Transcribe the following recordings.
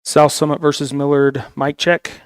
South Summit versus Millard, mic check.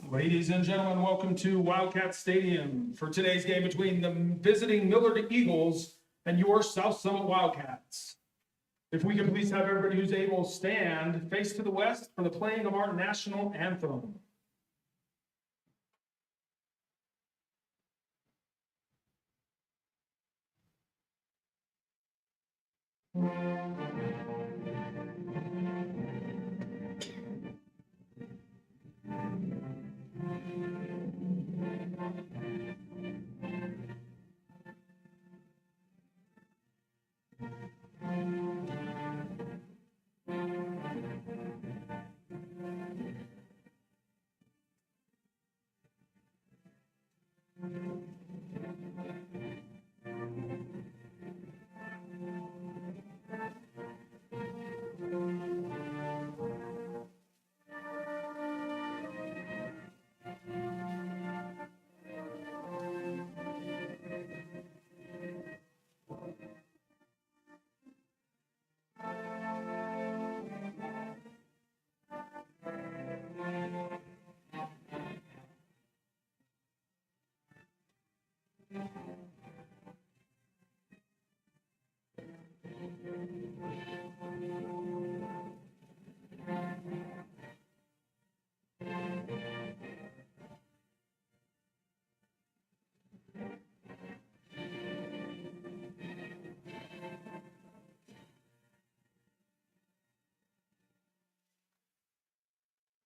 Ladies and gentlemen, welcome to Wildcat Stadium for today's game between the visiting Millard Eagles and your South Summit Wildcats. If we can please have everybody who's able stand face to the west for the playing of our national anthem.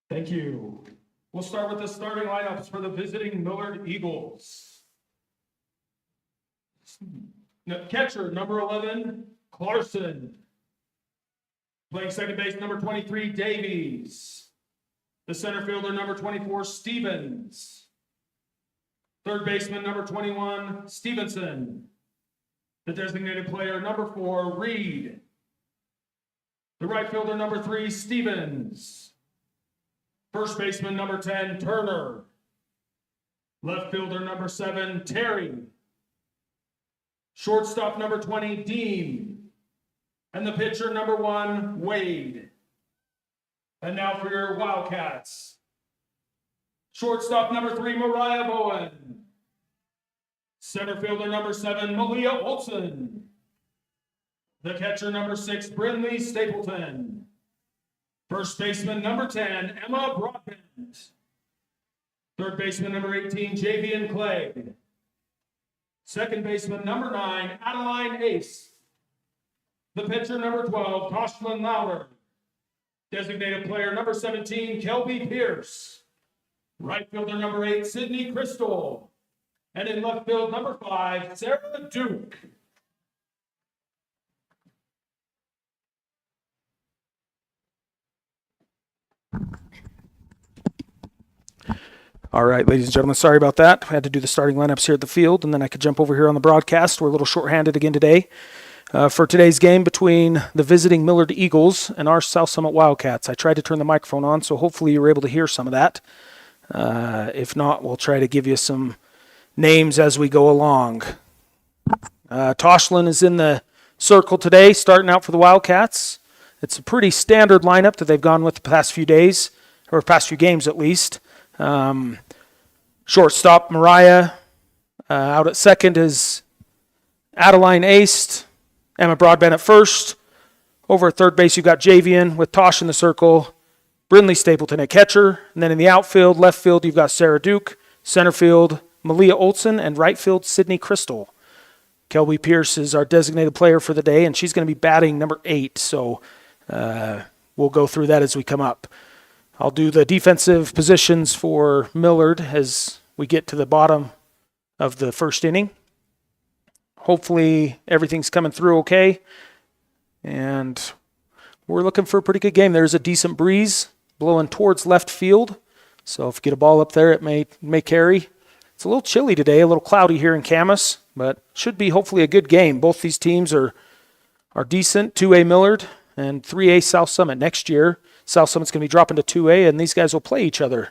Thank you. We'll start with the starting lineups for the visiting Millard Eagles. Catcher, number 11, Clarkson. Playing second base, number 23, Davies. The center fielder, number 24, Stevens. Third baseman, number 21, Stevenson. The designated player, number 4, Reed. The right fielder, number 3, Stevens. First baseman, number 10, Turner. Left fielder, number 7, Terry. Shortstop, number 20, Dean. And the pitcher, number 1, Wade. And now for your Wildcats. Shortstop, number 3, Mariah Bowen. Center fielder, number 7, Malia Olson. The catcher, number 6, Brindley Stapleton. First baseman, number 10, Emma Broadbent. Third baseman, number 18, Javian Clegg. Second baseman, number 9, Adeline Ace. The pitcher, number 12, Toshlin Louder. Designated player, number 17, Kelby Pierce. Right fielder, number 8, Sydney Crystal. And in left field, number 5, Sarah Duke. All right, ladies and gentlemen, sorry about that. I had to do the starting lineups here at the field, and then I could jump over here on the broadcast. We're a little shorthanded again today. For today's game between the visiting Millard Eagles and our South Summit Wildcats. I tried to turn the microphone on, so hopefully you were able to hear some of that. If not, we'll try to give you some names as we go along. Toshlin is in the circle today, starting out for the Wildcats. It's a pretty standard lineup that they've gone with the past few days, or past few games at least. Shortstop, Mariah. Out at second is Adeline Ace. Emma Broadbent at first. Over at third base, you've got Javian with Tosh in the circle. Brindley Stapleton at catcher. And then in the outfield, left field, you've got Sarah Duke. Center field, Malia Olson. And right field, Sydney Crystal. Kelby Pierce is our designated player for the day, and she's going to be batting number 8. So we'll go through that as we come up. I'll do the defensive positions for Millard as we get to the bottom of the first inning. Hopefully everything's coming through okay. And we're looking for a pretty good game. There's a decent breeze blowing towards left field. So if you get a ball up there, it may carry. It's a little chilly today, a little cloudy here in Camas, but should be hopefully a good game. Both these teams are decent, 2A Millard and 3A South Summit. Next year, South Summit's going to be dropping to 2A, and these guys will play each other,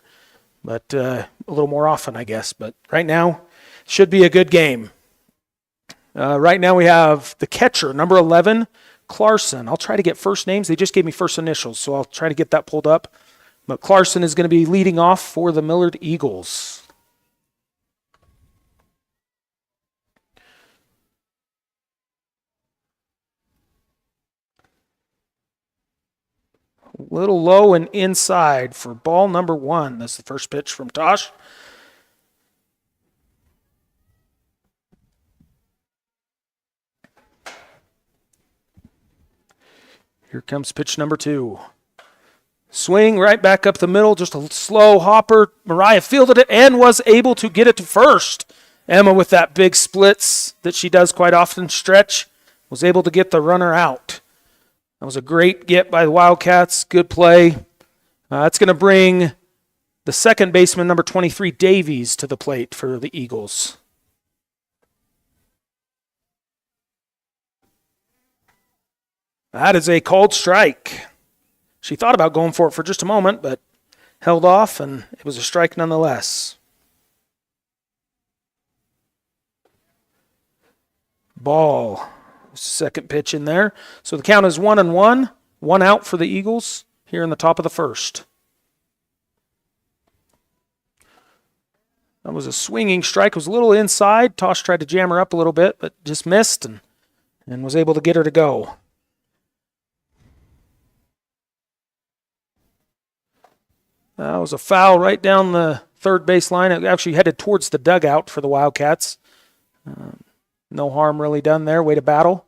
but a little more often, I guess. But right now, should be a good game. Right now we have the catcher, number 11, Clarkson. I'll try to get first names. They just gave me first initials, so I'll try to get that pulled up. But Clarkson is going to be leading off for the Millard Eagles. A little low and inside for ball number 1. That's the first pitch from Tosh. Here comes pitch number 2. Swing right back up the middle, just a slow hopper. Mariah fielded it and was able to get it to first. Emma, with that big splits that she does quite often, stretch, was able to get the runner out. That was a great get by the Wildcats. Good play. That's going to bring the second baseman, number 23, Davies, to the plate for the Eagles. That is a called strike. She thought about going for it for just a moment, but held off, and it was a strike nonetheless. Ball. Second pitch in there. So the count is 1-1. 1 out for the Eagles here in the top of the first. That was a swinging strike. It was a little inside. Tosh tried to jam her up a little bit, but just missed and was able to get her to go. That was a foul right down the third base line. It actually headed towards the dugout for the Wildcats. No harm really done there. Way to battle.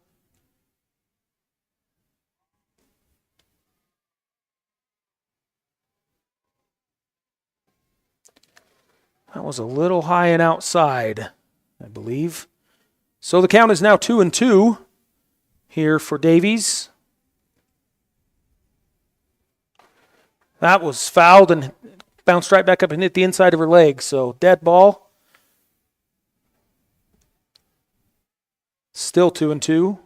That was a little high and outside, I believe. So the count is now 2-2 here for Davies. That was fouled and bounced right back up and hit the inside of her leg. So dead ball. Still 2-2.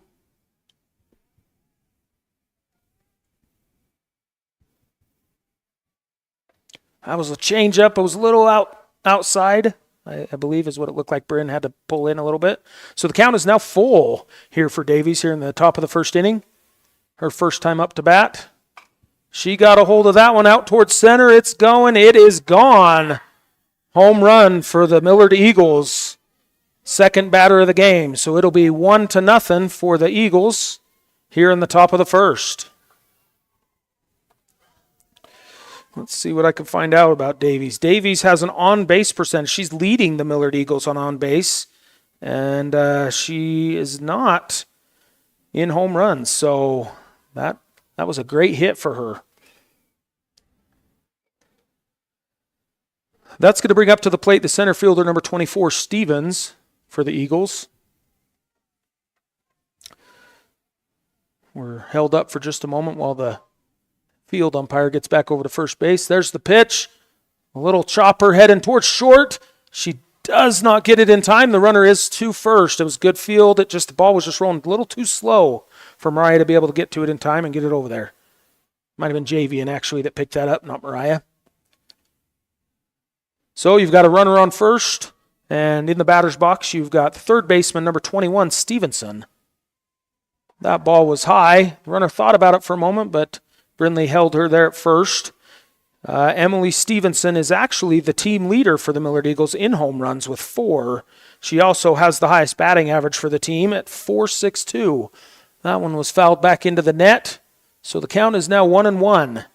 That was a changeup. It was a little outside, I believe is what it looked like. Bryn had to pull in a little bit. So the count is now full here for Davies here in the top of the first inning. Her first time up to bat. She got a hold of that one out towards center. It's going. It is gone. Home run for the Millard Eagles. Second batter of the game. So it'll be 1-0 for the Eagles here in the top of the first. Let's see what I can find out about Davies. Davies has an on-base percentage. She's leading the Millard Eagles on base. And she is not in home runs. So that was a great hit for her. That's going to bring up to the plate the center fielder, number 24, Stevens, for the Eagles. We're held up for just a moment while the field umpire gets back over to first base. There's the pitch. A little chopper heading towards short. She does not get it in time. The runner is to first. It was good field. The ball was just rolling a little too slow for Mariah to be able to get to it in time and get it over there. Might have been Javian actually that picked that up, not Mariah. So you've got a runner on first, and in the batter's box you've got third baseman number 21, Stevenson. That ball was high. The runner thought about it for a moment, but Brindley held her there at first. Emily Stevenson is actually the team leader for the Millard Eagles in home runs with 4. She also has the highest batting average for the team at .462. That one was fouled back into the net. So the count is now 1-1.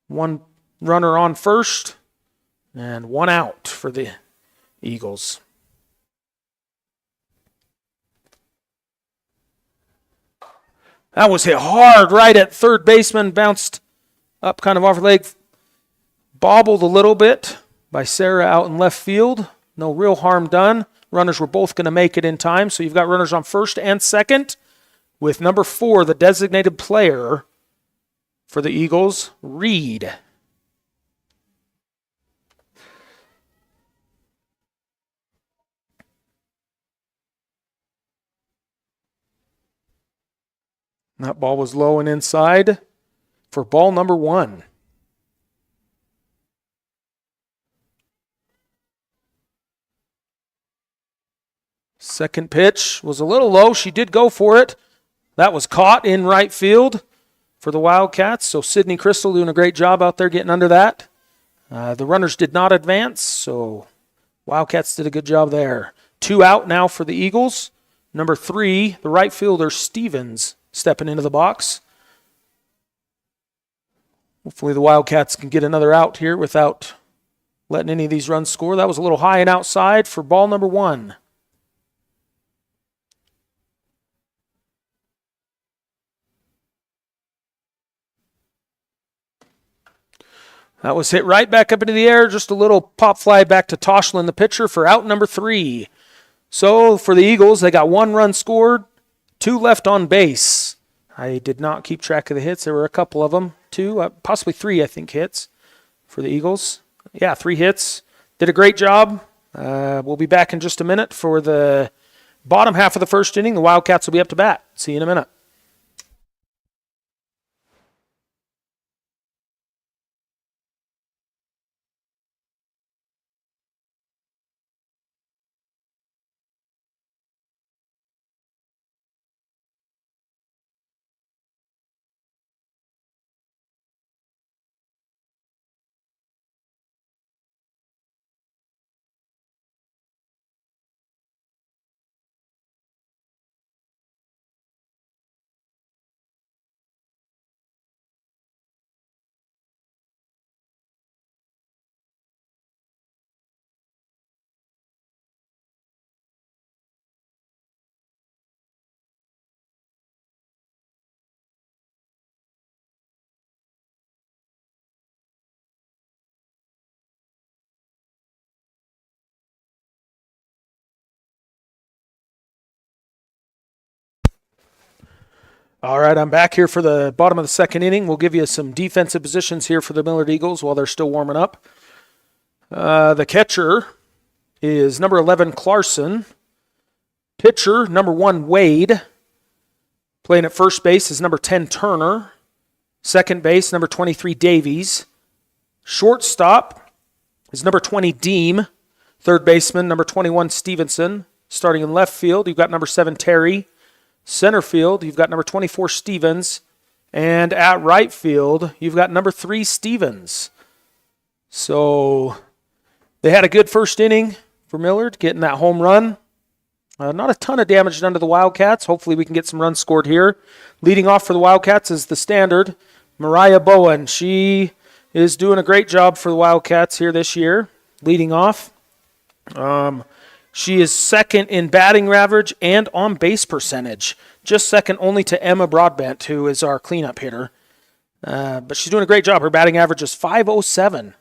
One runner on first and 1 out for the Eagles. That was hit hard right at third baseman. Bounced up kind of off her leg. Bobbled a little bit by Sarah out in left field. No real harm done. Runners were both going to make it in time. So you've got runners on first and second with number 4, the designated player for the Eagles, Reed. That ball was low and inside for ball number 1. Second pitch was a little low. She did go for it. That was caught in right field. for the Wildcats. So Sydney Crystal doing a great job out there getting under that. The runners did not advance, so Wildcats did a good job there. 2 out now for the Eagles. Number 3, the right fielder, Stevens, stepping into the box. Hopefully the Wildcats can get another out here without letting any of these runs score. That was a little high and outside for ball number 1. That was hit right back up into the air. Just a little pop fly back to Toshlin, the pitcher, for out number 3. So for the Eagles, they got 1 run scored, 2 left on base. I did not keep track of the hits. There were a couple of them. 2, possibly 3, I think, hits for the Eagles. Yeah, 3 hits. Did a great job. We'll be back in just a minute for the bottom half of the first inning. The Wildcats will be up to bat. See you in a minute. All right, I'm back here for the bottom of the second inning. We'll give you some defensive positions here for the Millard Eagles while they're still warming up. The catcher is number 11, Clarkson. Pitcher, number 1, Wade. Playing at first base is number 10, Turner. Second base, number 23, Davies. Shortstop is number 20, Deem. Third baseman, number 21, Stevenson. Starting in left field, you've got number 7, Terry. Center field, you've got number 24, Stevens. And at right field, you've got number 3, Stevens. So they had a good first inning for Millard, getting that home run. Not a ton of damage done to the Wildcats. Hopefully we can get some runs scored here. Leading off for the Wildcats is the standard, Mariah Bowen. She is doing a great job for the Wildcats here this year, leading off. She is second in batting average and on base percentage, just second only to Emma Broadbent, who is our cleanup hitter. But she's doing a great job. Her batting average is .507.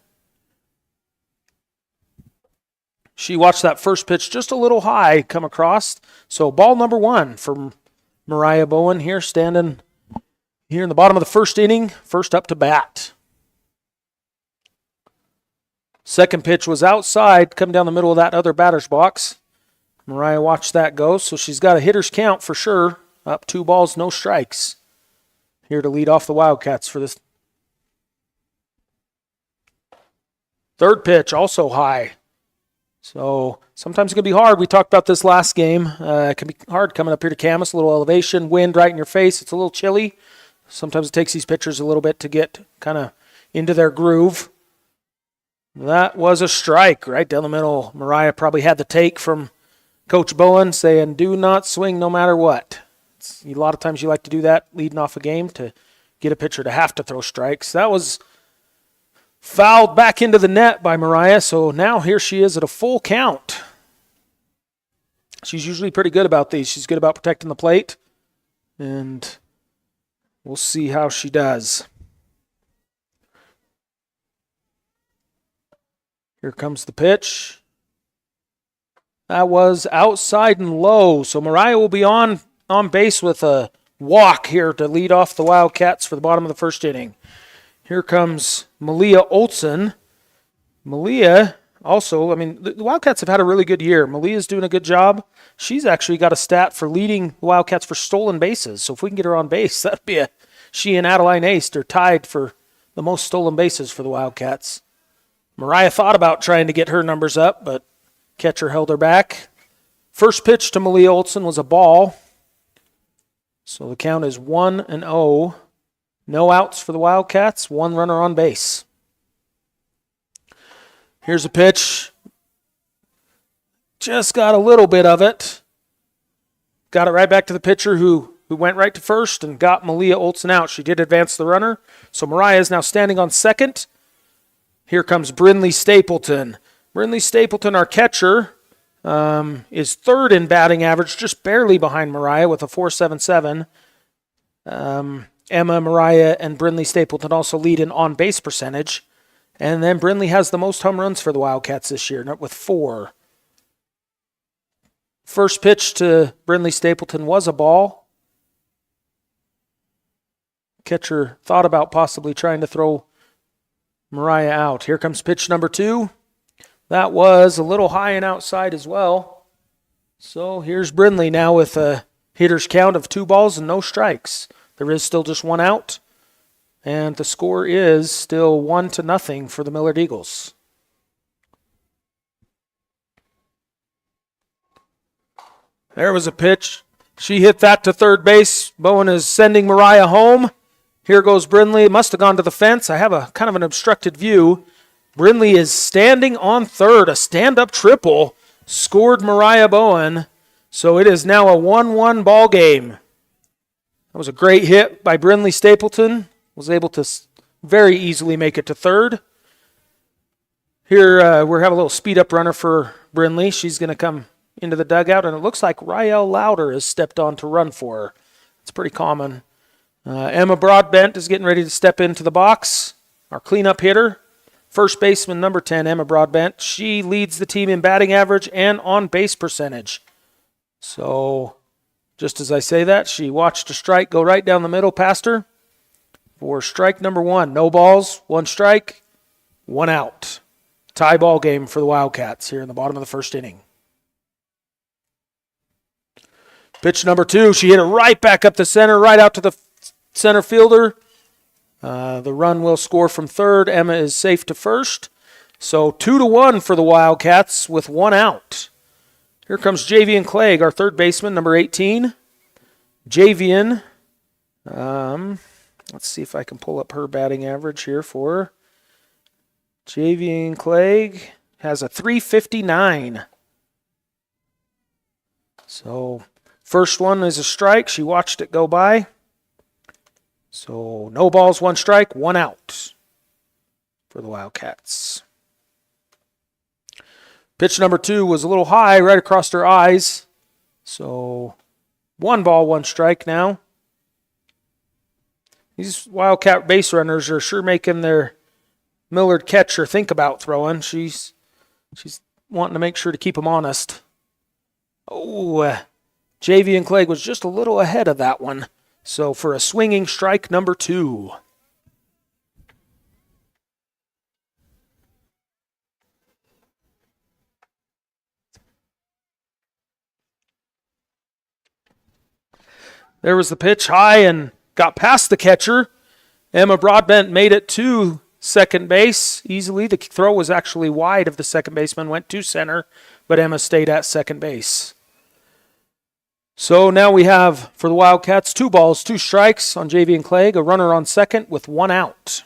She watched that first pitch just a little high come across. So ball number 1 for Mariah Bowen here, standing here in the bottom of the first inning, first up to bat. Second pitch was outside, come down the middle of that other batter's box. Mariah watched that go, so she's got a hitter's count for sure. Up 2 balls, no strikes. Here to lead off the Wildcats for this. Third pitch, also high. So sometimes it can be hard. We talked about this last game. It can be hard coming up here to Camas, a little elevation, wind right in your face. It's a little chilly. Sometimes it takes these pitchers a little bit to get kind of into their groove. That was a strike right down the middle. Mariah probably had the take from Coach Bowen saying, do not swing no matter what. A lot of times you like to do that leading off a game to get a pitcher to have to throw strikes. That was fouled back into the net by Mariah, so now here she is at a full count. She's usually pretty good about these. She's good about protecting the plate, and we'll see how she does. Here comes the pitch. That was outside and low. So Mariah will be on base with a walk here to lead off the Wildcats for the bottom of the first inning. Here comes Malia Olson. Malia also, the Wildcats have had a really good year. Malia's doing a good job. She's actually got a stat for leading the Wildcats for stolen bases. So if we can get her on base, that'd be she and Adeline Ace are tied for the most stolen bases for the Wildcats. Mariah thought about trying to get her numbers up, but catcher held her back. First pitch to Malia Olson was a ball. So the count is 1-0 No outs for the Wildcats, one runner on base. Here's a pitch. Just got a little bit of it. Got it right back to the pitcher who went right to first and got Malia Olsen out. She did advance the runner. So Mariah is now standing on second. Here comes Brindley Stapleton. Brindley Stapleton, our catcher, is third in batting average, just barely behind Mariah with a .477. Emma, Mariah, and Brindley Stapleton also lead in on-base percentage. And then Brindley has the most home runs for the Wildcats this year, with 4. First pitch to Brindley Stapleton was a ball. Catcher thought about possibly trying to throw Mariah out. Here comes pitch number 2. That was a little high and outside as well. So here's Brindley now with a hitter's count of 2 balls and no strikes. There is still just 1 out. And the score is still 1-0 for the Millard Eagles. There was a pitch. She hit that to third base. Bowen is sending Mariah home. Here goes Brindley. It must have gone to the fence. I have a kind of an obstructed view. Brindley is standing on third. A stand-up triple scored Mariah Bowen. So it is now a 1-1 ball game. That was a great hit by Brindley Stapleton. Was able to very easily make it to third. Here we have a little speed-up runner for Brindley. She's going to come into the dugout, and it looks like Rael Louder has stepped on to run for her. It's pretty common. Emma Broadbent is getting ready to step into the box. Our cleanup hitter, first baseman number 10, Emma Broadbent. She leads the team in batting average and on-base percentage. So, just as I say that, she watched a strike go right down the middle past her for strike number 1. No balls, 1 strike, 1 out. Tie ball game for the Wildcats here in the bottom of the first inning. Pitch number 2, she hit it right back up the center, right out to the center fielder. The run will score from third. Emma is safe to first. So 2-1 for the Wildcats with 1 out. Here comes Javian Clegg, our third baseman, number 18. Javian, let's see if I can pull up her batting average here for her. Javian Clegg has a .359. So first one is a strike. She watched it go by. So no balls, 1 strike, 1 out for the Wildcats. Pitch number 2 was a little high, right across her eyes. So 1 ball, 1 strike now. These Wildcat base runners are sure making their Millard catcher think about throwing. She's wanting to make sure to keep them honest. Oh, Javian Clegg was just a little ahead of that one. So for a swinging strike number 2. There was the pitch, high and got past the catcher. Emma Broadbent made it to second base easily. The throw was actually wide of the second baseman, went to center, but Emma stayed at second base. So now we have, for the Wildcats, 2 balls, 2 strikes on Javian Clegg, a runner on second with 1 out.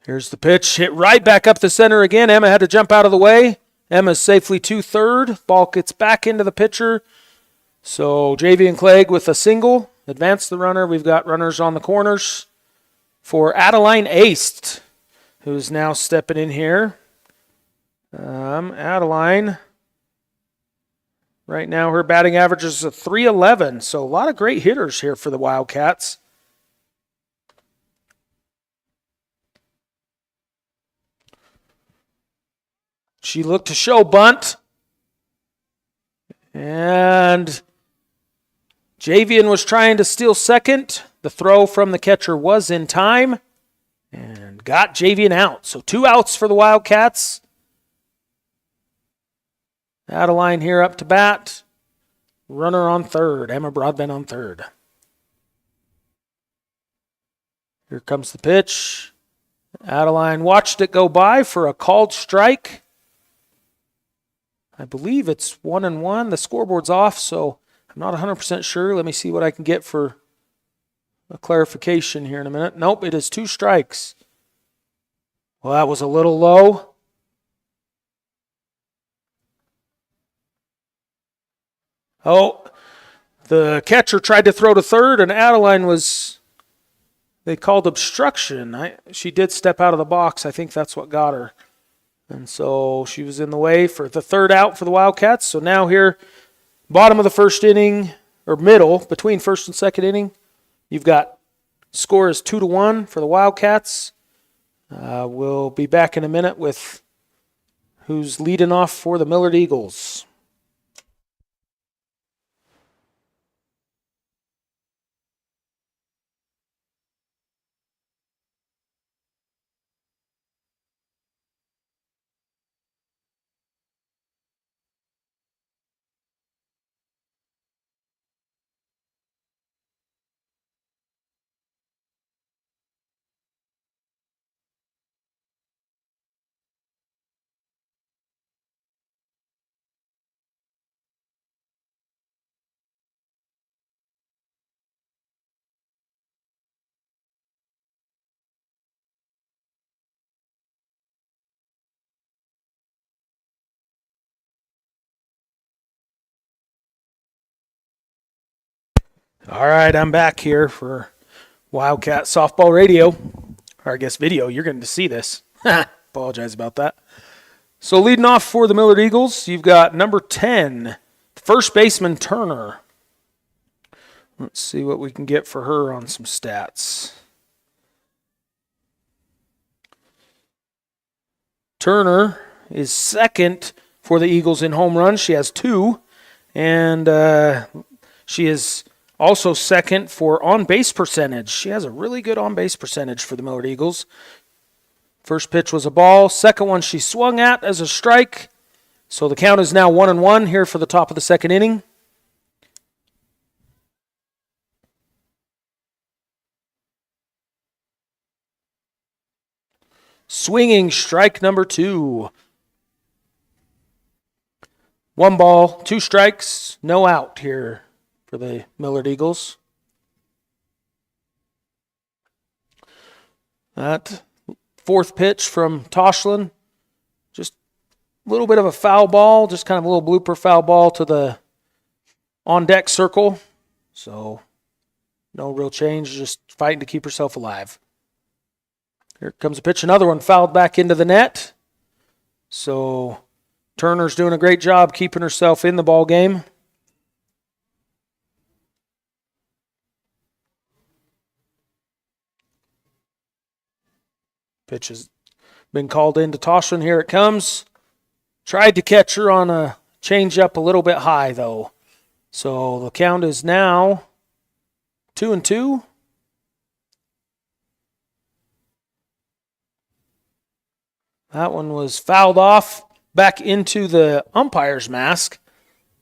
Here's the pitch, hit right back up the center again. Emma had to jump out of the way. Emma's safely to third. Ball gets back into the pitcher. So Javian Clegg with a single. Advance the runner. We've got runners on the corners for Adeline Aced, who's now stepping in here. Adeline, right now her batting average is a .311. So a lot of great hitters here for the Wildcats. She looked to show bunt. And Javian was trying to steal second. The throw from the catcher was in time and got Javian out. So 2 outs for the Wildcats. Adeline here up to bat. Runner on third. Emma Broadbent on third. Here comes the pitch. Adeline watched it go by for a called strike. I believe it's 1-1. The scoreboard's off, so I'm not 100% sure. Let me see what I can get for a clarification here in a minute. Nope, it is 2 strikes. Well, that was a little low. Oh, the catcher tried to throw to third, and Adeline they called obstruction. She did step out of the box. I think that's what got her. And so she was in the way for the third out for the Wildcats. So now here, bottom of the first inning, or middle, between first and second inning, you've got score is 2-1 for the Wildcats. We'll be back in a minute with who's leading off for the Millard Eagles. All right, I'm back here for Wildcat Softball Radio, or I guess video. You're going to see this. Apologize about that. So leading off for the Millard Eagles, you've got number 10, first baseman Turner. Let's see what we can get for her on some stats. Turner is second for the Eagles in home runs. She has 2, and she is also second for on-base percentage. She has a really good on-base percentage for the Millard Eagles. First pitch was a ball. Second one she swung at as a strike. So the count is now 1-1 here for the top of the second inning. Swinging strike number 2. 1 ball, 2 strikes, no out here for the Millard Eagles. That fourth pitch from Toshlin, just a little bit of a foul ball, just kind of a little blooper foul ball to the on-deck circle. So no real change, just fighting to keep herself alive. Here comes a pitch, another one fouled back into the net. So Turner's doing a great job keeping herself in the ball game. Pitch has been called into Toshin. Here it comes. Tried to catch her on a change-up a little bit high, though. So the count is now 2-2. That one was fouled off back into the umpire's mask.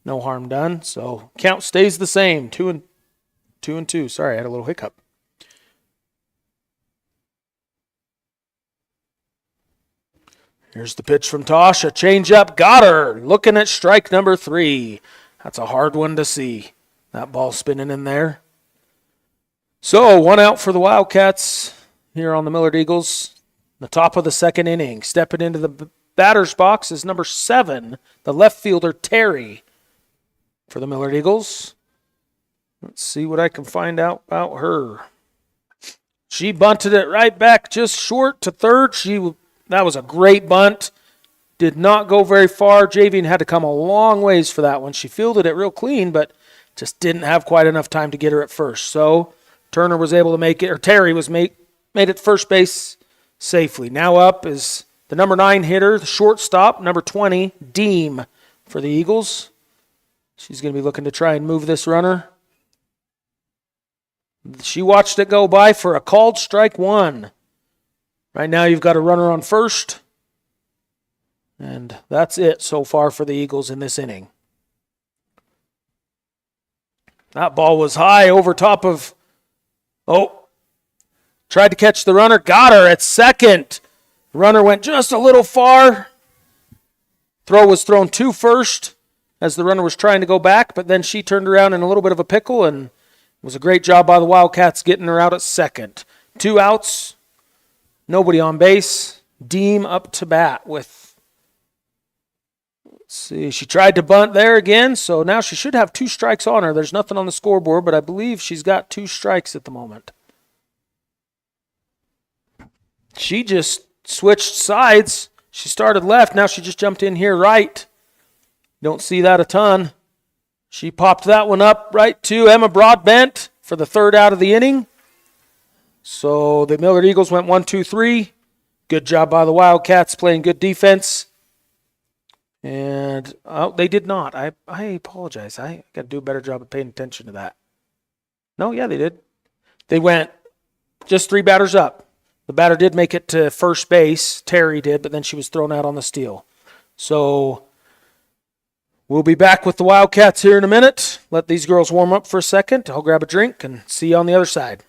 No harm done. So count stays the same. 2-2. Sorry, I had a little hiccup. Here's the pitch from Tosh. A changeup. Got her. Looking at strike number 3. That's a hard one to see. That ball spinning in there. So 1 out for the Wildcats here on the Millard Eagles. The top of the second inning. Stepping into the batter's box is number 7, the left fielder Terry for the Millard Eagles. Let's see what I can find out about her. She bunted it right back just short to third. That was a great bunt. Did not go very far. Javian had to come a long ways for that one. She fielded it real clean, but just didn't have quite enough time to get her at first. So Turner was able to make it, or Terry was made it first base safely. Now up is the number 9 hitter, the shortstop, number 20, Deem for the Eagles. She's going to be looking to try and move this runner. She watched it go by for a called strike 1. Right now you've got a runner on first. And that's it so far for the Eagles in this inning. That ball was high over top of... tried to catch the runner. Got her at second. The runner went just a little far. Throw was thrown to first as the runner was trying to go back, but then she turned around in a little bit of a pickle, and it was a great job by the Wildcats getting her out at second. 2 outs, nobody on base. Deem up to bat with, let's see, she tried to bunt there again, so now she should have 2 strikes on her. There's nothing on the scoreboard, but I believe she's got 2 strikes at the moment. She just switched sides. She started left. Now she just jumped in here right. Don't see that a ton. She popped that one up right to Emma Broadbent for the 3rd out of the inning. So the Millard Eagles went 1-2-3. Good job by the Wildcats playing good defense. And they did not. I apologize. I got to do a better job of paying attention to that. No, yeah, they did. They went just 3 batters up. The batter did make it to first base. Terry did, but then she was thrown out on the steal. So we'll be back with the Wildcats here in a minute. Let these girls warm up for a second. I'll grab a drink and see you on the other side.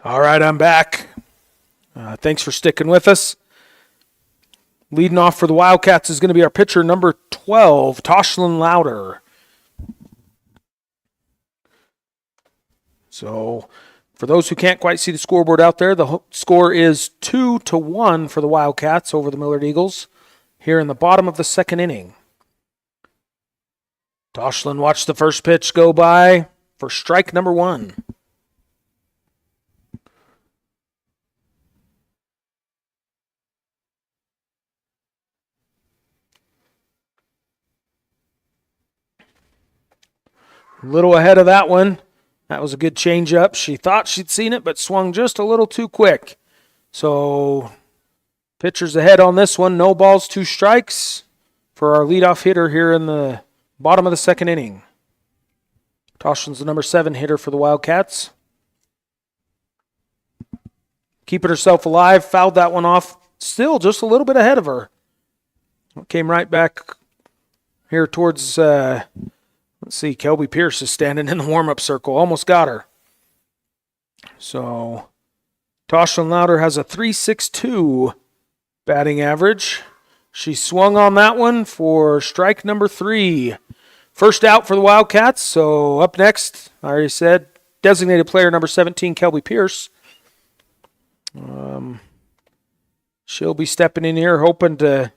All right, I'm back. Thanks for sticking with us. Leading off for the Wildcats is going to be our pitcher, number 12, Toshlin Louder. So, for those who can't quite see the scoreboard out there, the score is 2-1 for the Wildcats over the Millard Eagles here in the bottom of the 2nd inning. Toshlin watched the first pitch go by for strike number 1. A little ahead of that one. That was a good changeup. She thought she'd seen it, but swung just a little too quick. So, pitcher's ahead on this one. No balls, 2 strikes for our leadoff hitter here in the bottom of the 2nd inning. Toshlin's the number 7 hitter for the Wildcats. Keeping herself alive, fouled that one off. Still just a little bit ahead of her. Came right back here towards... let's see, Kelby Pierce is standing in the warm-up circle. Almost got her. So, Toshlin Louder has a .362 batting average. She swung on that one for strike number 3. First out for the Wildcats. So, up next, I already said, designated player number 17, Kelby Pierce. She'll be stepping in here hoping to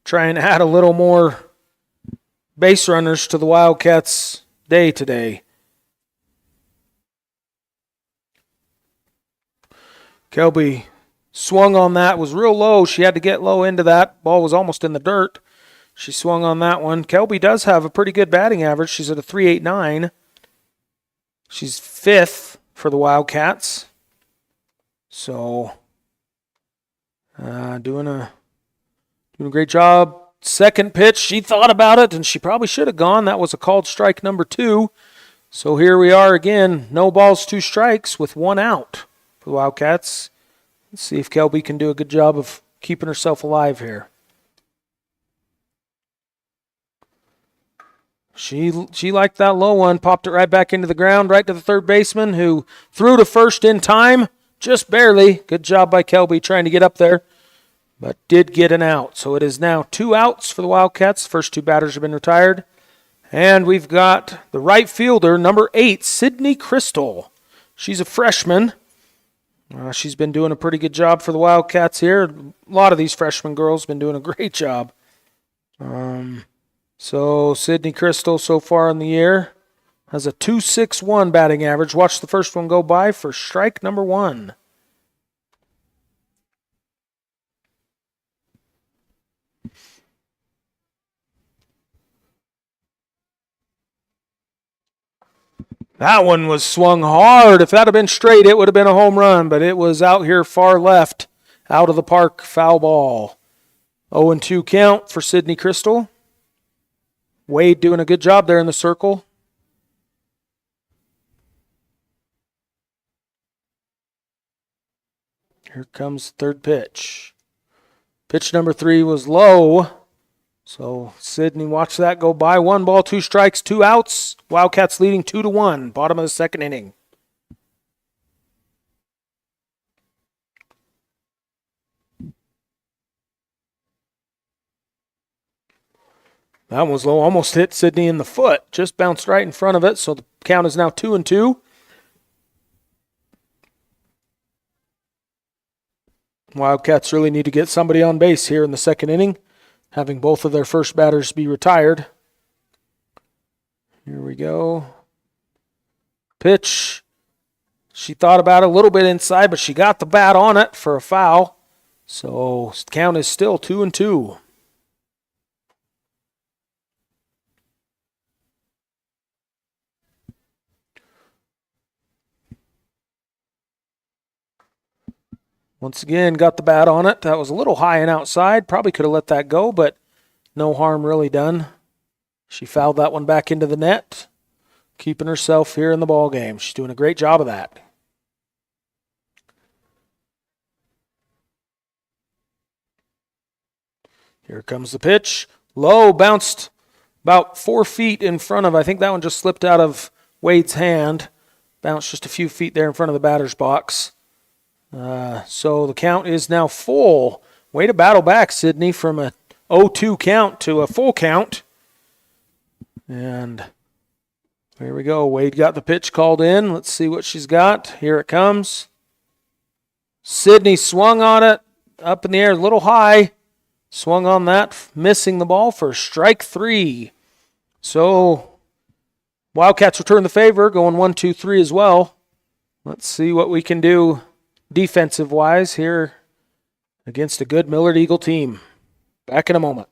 try and add a little more base runners to the Wildcats' day today. Kelby swung on that, was real low. She had to get low into that. Ball was almost in the dirt. She swung on that one. Kelby does have a pretty good batting average. She's at a .389. She's 5th for the Wildcats. So, doing a great job. Second pitch, she thought about it, and she probably should have gone. That was a called strike number 2. So here we are again. No balls, 2 strikes with 1 out for the Wildcats. Let's see if Kelby can do a good job of keeping herself alive here. She liked that low one, popped it right back into the ground, right to the third baseman, who threw to first in time, just barely. Good job by Kelby trying to get up there, but did get an out. So it is now 2 outs for the Wildcats. First 2 batters have been retired. And we've got the right fielder, number 8, Sydney Crystal. She's a freshman. She's been doing a pretty good job for the Wildcats here. A lot of these freshman girls been doing a great job. So Sydney Crystal so far in the year has a .261 batting average. Watch the first one go by for strike number 1. That one was swung hard. If that had been straight, it would have been a home run, but it was out here far left, out of the park, foul ball. 0-2 count for Sydney Crystal. Wade doing a good job there in the circle. Here comes the third pitch. Pitch number 3 was low. So Sydney, watch that go by. 1 ball, 2 strikes, 2 outs. Wildcats leading 2-1. Bottom of the second inning. That one was low. Almost hit Sydney in the foot. Just bounced right in front of it. So the count is now 2-2. Wildcats really need to get somebody on base here in the second inning, having both of their first batters be retired. Here we go. Pitch. She thought about it a little bit inside, but she got the bat on it for a foul. So the count is still 2-2. Once again, got the bat on it. That was a little high and outside. Probably could have let that go, but no harm really done. She fouled that one back into the net, keeping herself here in the ball game. She's doing a great job of that. Here comes the pitch. Low, bounced about 4 feet in front of, I think that one just slipped out of Wade's hand. Bounced just a few feet there in front of the batter's box. So the count is now full. Way to battle back, Sydney, from a 0-2 count to a full count. And here we go. Wade got the pitch called in. Let's see what she's got. Here it comes. Sydney swung on it. Up in the air, a little high. Swung on that, missing the ball for strike 3. So Wildcats return the favor, going 1-2-3 as well. Let's see what we can do defensive-wise here against a good Millard Eagle team. Back in a moment.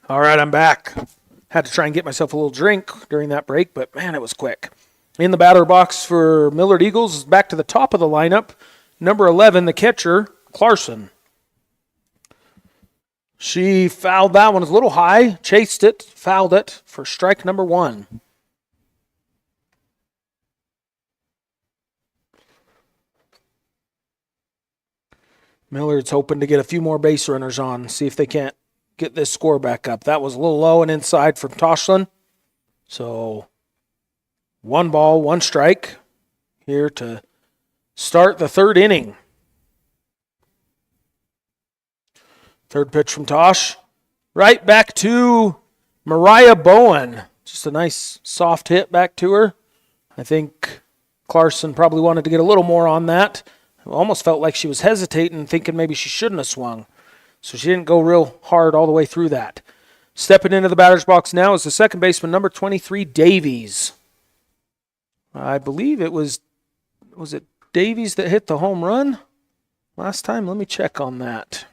All right, I'm back. Had to try and get myself a little drink during that break, but man, it was quick. In the batter box for Millard Eagles is back to the top of the lineup. Number 11, the catcher, Clarkson. She fouled that one. It was a little high, chased it, fouled it for strike number 1. Millard's hoping to get a few more base runners on, see if they can't get this score back up. That was a little low and inside from Toshlin. So 1 ball, 1 strike here to start the third inning. Third pitch from Tosh. Right back to Mariah Bowen. Just a nice soft hit back to her. I think Clarkson probably wanted to get a little more on that. Almost felt like she was hesitating, thinking maybe she shouldn't have swung. So she didn't go real hard all the way through that. Stepping into the batter's box now is the second baseman, number 23, Davies. I believe it was it Davies that hit the home run last time? Let me check on that.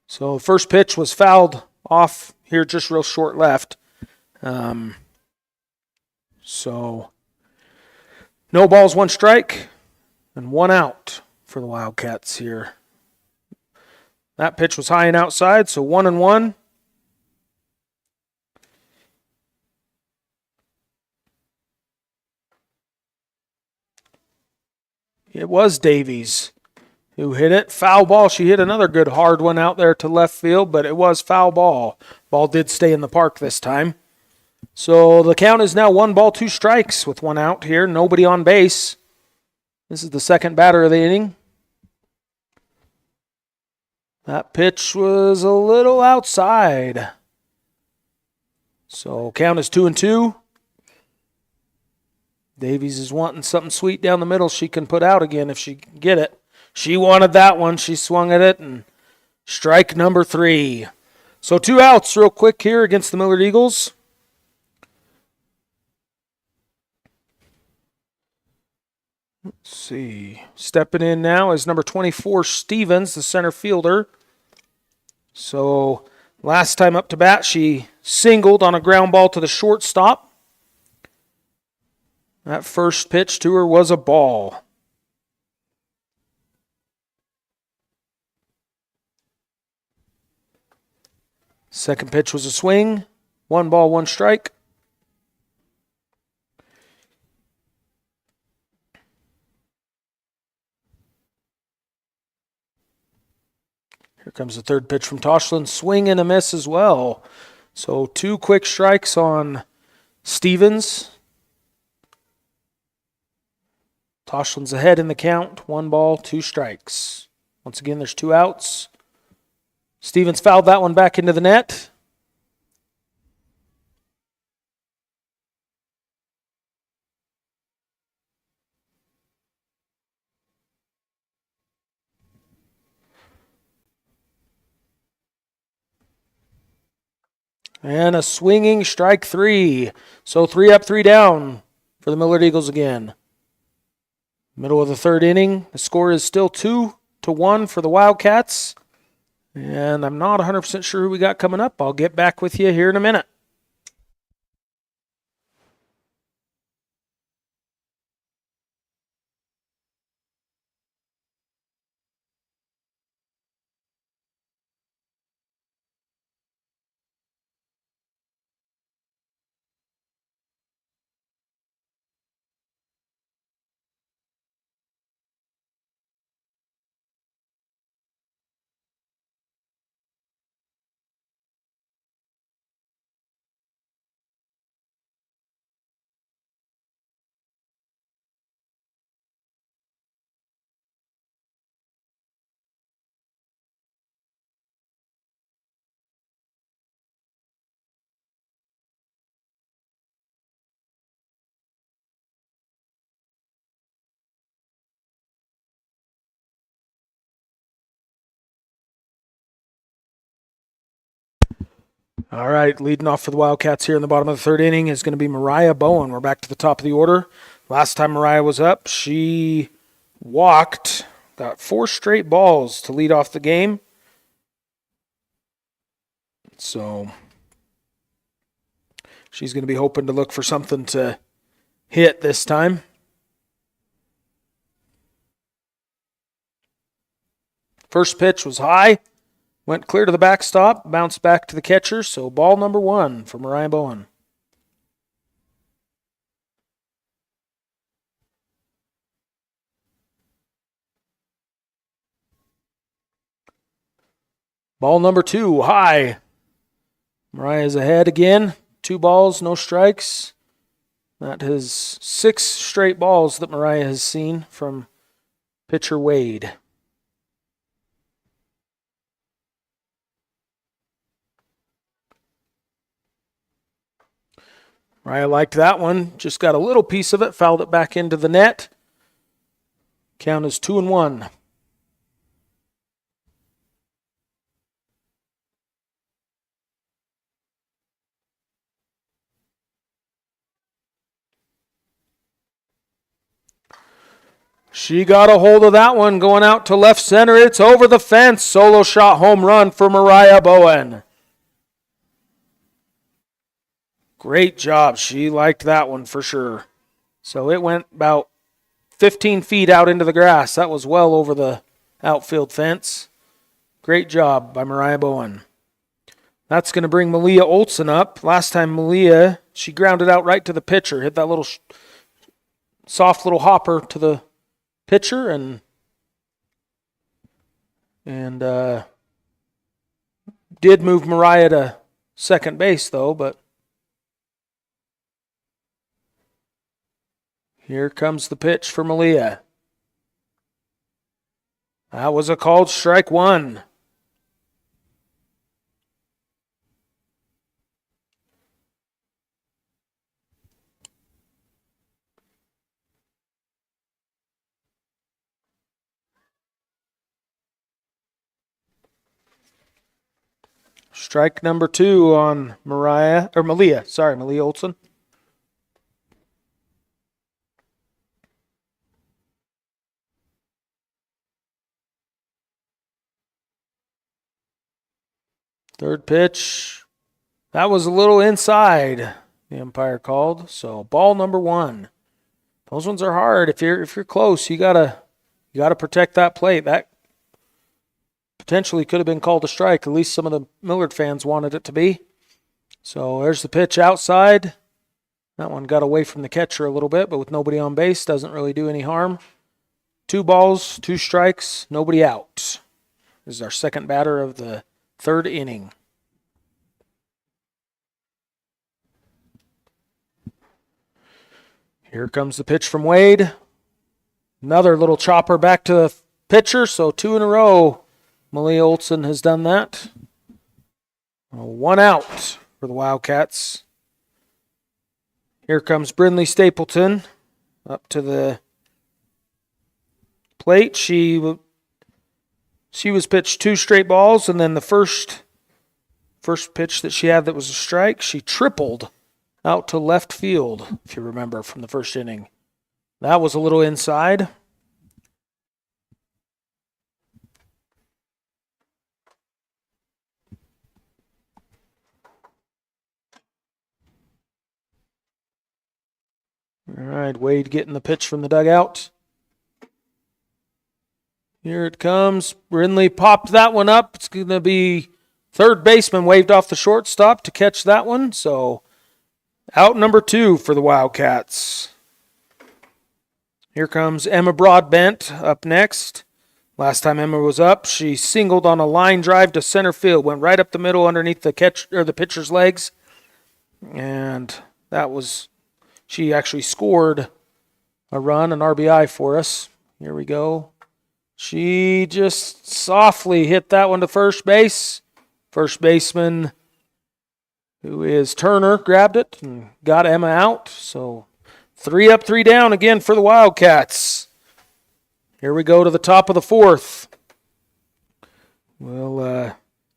So the first pitch was fouled off here just real short left. So no balls, 1 strike, and 1 out for the Wildcats here. That pitch was high and outside, so 1-1. It was Davies who hit it. Foul ball. She hit another good hard one out there to left field, but it was foul ball. Ball did stay in the park this time. So the count is now 1 ball, 2 strikes with 1 out here. Nobody on base. This is the second batter of the inning. That pitch was a little outside. So count is 2-2. Davies is wanting something sweet down the middle she can put out again if she can get it. She wanted that one. She swung at it, and strike number 3. So 2 outs real quick here against the Millard Eagles. Let's see. Stepping in now is number 24, Stevens, the center fielder. So last time up to bat, she singled on a ground ball to the shortstop. That first pitch to her was a ball. Second pitch was a swing. 1 ball, 1 strike. Here comes the third pitch from Toshlin. Swing and a miss as well. So 2 quick strikes on Stevens. Toshlin's ahead in the count. 1 ball, 2 strikes. Once again, there's 2 outs. Stevens fouled that one back into the net. And a swinging strike 3. So 3 up, 3 down for the Millard Eagles again. Middle of the third inning. The score is still 2-1 for the Wildcats. And I'm not 100% sure who we got coming up. I'll get back with you here in a minute. All right, leading off for the Wildcats here in the bottom of the third inning is going to be Mariah Bowen. We're back to the top of the order. Last time Mariah was up, she walked, got 4 straight balls to lead off the game. So she's going to be hoping to look for something to hit this time. First pitch was high. Went clear to the backstop, bounced back to the catcher, so ball number 1 for Mariah Bowen. Ball number 2, high. Mariah's ahead again. 2 balls, no strikes. That is 6 straight balls that Mariah has seen from pitcher Wade. Mariah liked that one. Just got a little piece of it, fouled it back into the net. Count is 2-1. She got a hold of that one going out to left center. It's over the fence. Solo shot home run for Mariah Bowen. Great job. She liked that one for sure. So it went about 15 feet out into the grass. That was well over the outfield fence. Great job by Mariah Bowen. That's going to bring Malia Olson up. Last time Malia, she grounded out right to the pitcher, hit that little soft little hopper to the pitcher, and did move Mariah to second base though, but here comes the pitch for Malia. That was a called strike one. Strike number 2 on Malia Olson. Third pitch. That was a little inside, the umpire called. So ball number 1. Those ones are hard. If you're close, you gotta protect that plate. That potentially could have been called a strike. At least some of the Millard fans wanted it to be. So there's the pitch outside. That one got away from the catcher a little bit, but with nobody on base, doesn't really do any harm. 2 balls, 2 strikes, nobody out. This is our second batter of the 3rd inning. Here comes the pitch from Wade. Another little chopper back to the pitcher, so 2 in a row. Malia Olson has done that. 1 out for the Wildcats. Here comes Brindley Stapleton up to the plate. She was pitched 2 straight balls, and then the first pitch that she had that was a strike, she tripled out to left field, if you remember from the first inning. That was a little inside. All right, Wade getting the pitch from the dugout. Here it comes. Brindley popped that one up. It's going to be third baseman waved off the shortstop to catch that one. So out number 2 for the Wildcats. Here comes Emma Broadbent up next. Last time Emma was up, she singled on a line drive to center field, went right up the middle underneath the pitcher's legs, and she actually scored a run, an RBI for us. Here we go. She just softly hit that one to first base. First baseman, who is Turner, grabbed it and got Emma out. So 3 up, 3 down again for the Wildcats. Here we go to the top of the 4th. We'll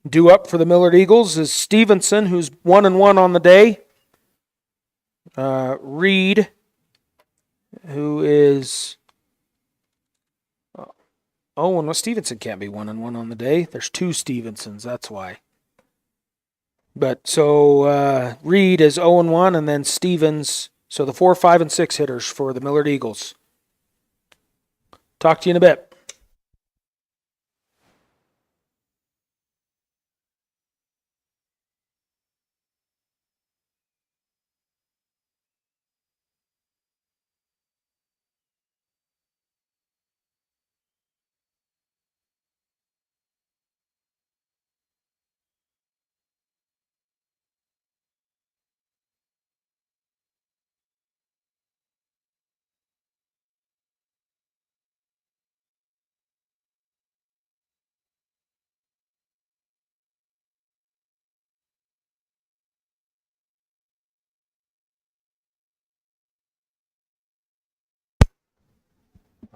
due up for the Millard Eagles is Stevenson, who's 1-1 on the day. Reed, who is... Stevenson can't be 1-1 on the day. There's 2 Stevensons, that's why. But so Reed is 0-1, and then Stevens. So the 4, 5, and 6 hitters for the Millard Eagles. Talk to you in a bit.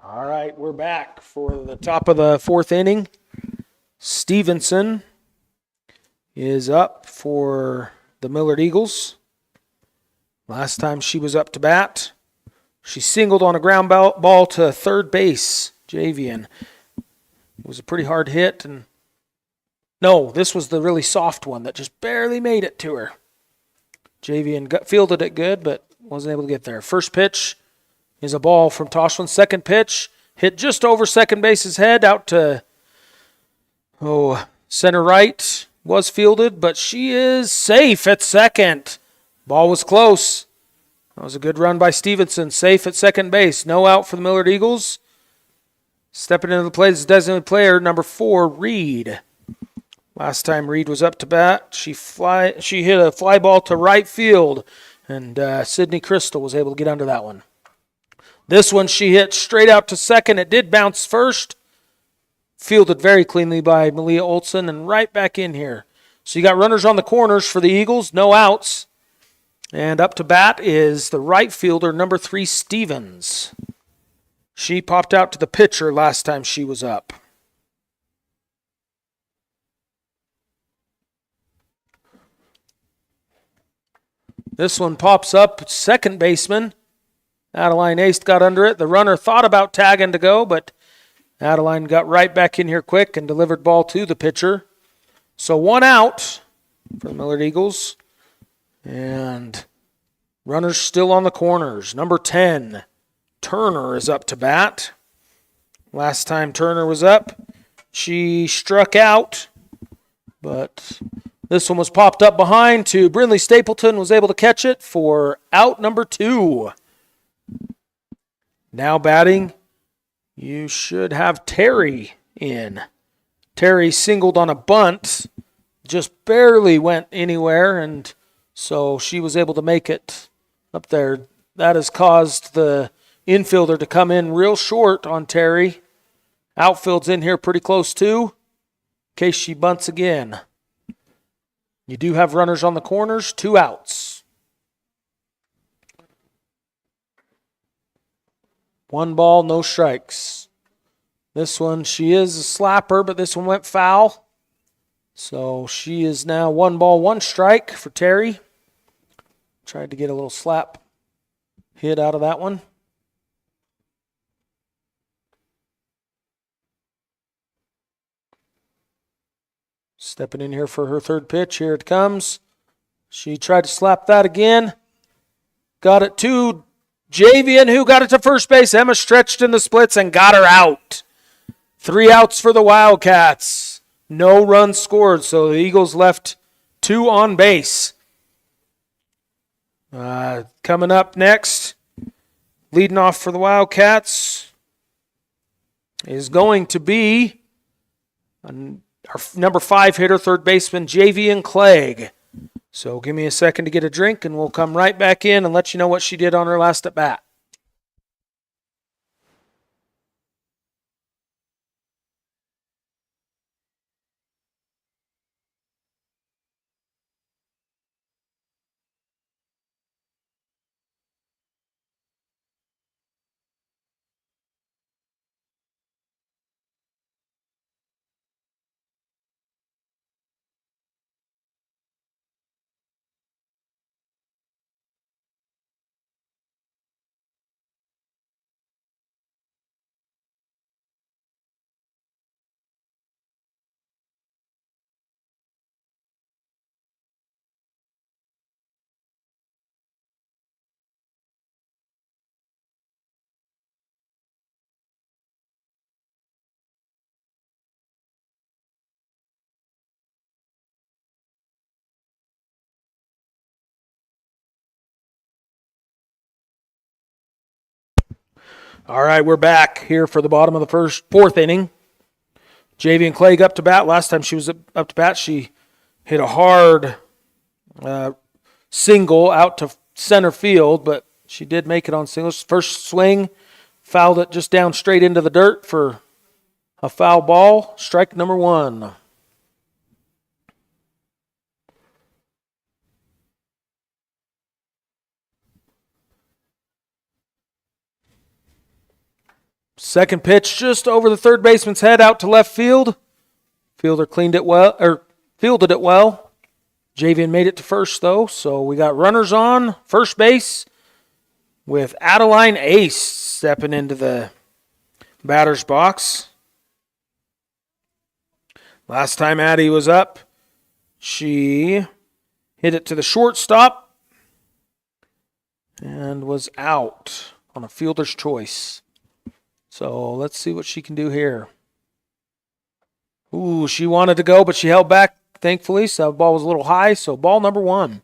All right, we're back for the top of the 4th inning. Stevenson is up for the Millard Eagles. Last time she was up to bat, she singled on a ground ball to third base, Javian. It was a pretty hard hit. No, this was the really soft one that just barely made it to her. Javian fielded it good, but wasn't able to get there. First pitch is a ball from Toshland. Second pitch hit just over second base's head out to center right. Was fielded, but she is safe at second. Ball was close. That was a good run by Stevenson. Safe at second base. No out for the Millard Eagles. Stepping into the plate is designated player number 4, Reed. Last time Reed was up to bat, she hit a fly ball to right field, and Sydney Crystal was able to get under that one. This one she hit straight out to second. It did bounce first. Fielded very cleanly by Malia Olson and right back in here. So you got runners on the corners for the Eagles, no outs. And up to bat is the right fielder, number 3, Stevens. She popped out to the pitcher last time she was up. This one pops up, second baseman. Adeline Ace got under it. The runner thought about tagging to go, but Adeline got right back in here quick and delivered ball to the pitcher. So 1 out for the Millard Eagles. And runners still on the corners. Number 10, Turner is up to bat. Last time Turner was up, she struck out. But this one was popped up behind to Brinley Stapleton, was able to catch it for out number 2. Now batting, you should have Terry in. Terry singled on a bunt, just barely went anywhere, and so she was able to make it up there. That has caused the infielder to come in real short on Terry. Outfield's in here pretty close too, in case she bunts again. You do have runners on the corners, 2 outs. 1 ball, no strikes. This one, she is a slapper, but this one went foul. So she is now 1 ball, 1 strike for Terry. Tried to get a little slap hit out of that one. Stepping in here for her third pitch. Here it comes. She tried to slap that again. Got it to Javian, who got it to first base. Emma stretched in the splits and got her out. 3 outs for the Wildcats. No runs scored, so the Eagles left 2 on base. Coming up next, leading off for the Wildcats, is going to be our number 5 hitter, third baseman, Javian Clegg. So give me a second to get a drink, and we'll come right back in and let you know what she did on her last at bat. All right, we're back here for the bottom of the fourth inning. Javian Clegg up to bat. Last time she was up to bat, she hit a hard single out to center field, but she did make it on singles. First swing, fouled it just down straight into the dirt for a foul ball. Strike number 1. Second pitch just over the third baseman's head out to left field. Fielder fielded it well. Javian made it to first though, so we got runners on first base with Adeline Ace stepping into the batter's box. Last time Addie was up, she hit it to the shortstop. and was out on a fielder's choice. So let's see what she can do here. Ooh, she wanted to go, but she held back, thankfully. So the ball was a little high. So ball number 1.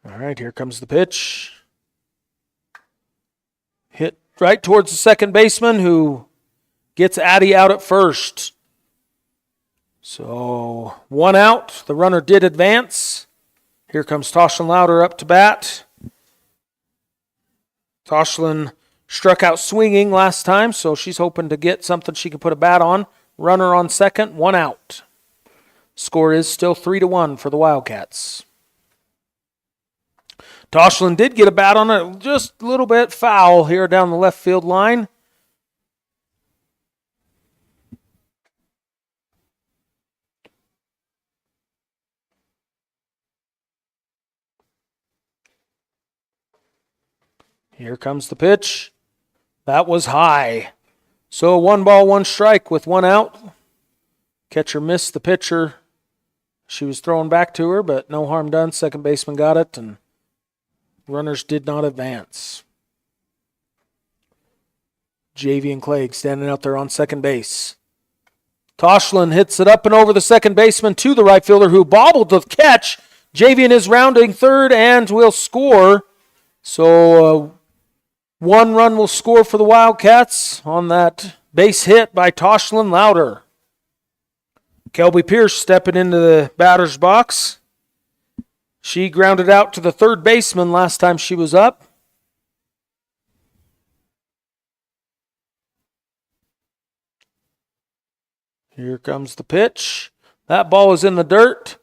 All right, here comes the pitch. Hit right towards the second baseman, who gets Addie out at first. So 1 out. The runner did advance. Here comes Toshlin Louder up to bat. Toshlin struck out swinging last time, so she's hoping to get something she can put a bat on. Runner on second, 1 out. Score is still 3-1 for the Wildcats. Toshlin did get a bat on it, just a little bit foul here down the left field line. Here comes the pitch. That was high. So 1 ball, 1 strike with 1 out. Catcher missed the pitcher. She was thrown back to her, but no harm done. Second baseman got it, and runners did not advance. Javian Clegg standing out there on second base. Toshlin hits it up and over the second baseman to the right fielder, who bobbled the catch. Javian is rounding third and will score. So 1 run will score for the Wildcats on that base hit by Toshlin Louder. Kelby Pierce stepping into the batter's box. She grounded out to the third baseman last time she was up. Here comes the pitch. That ball is in the dirt.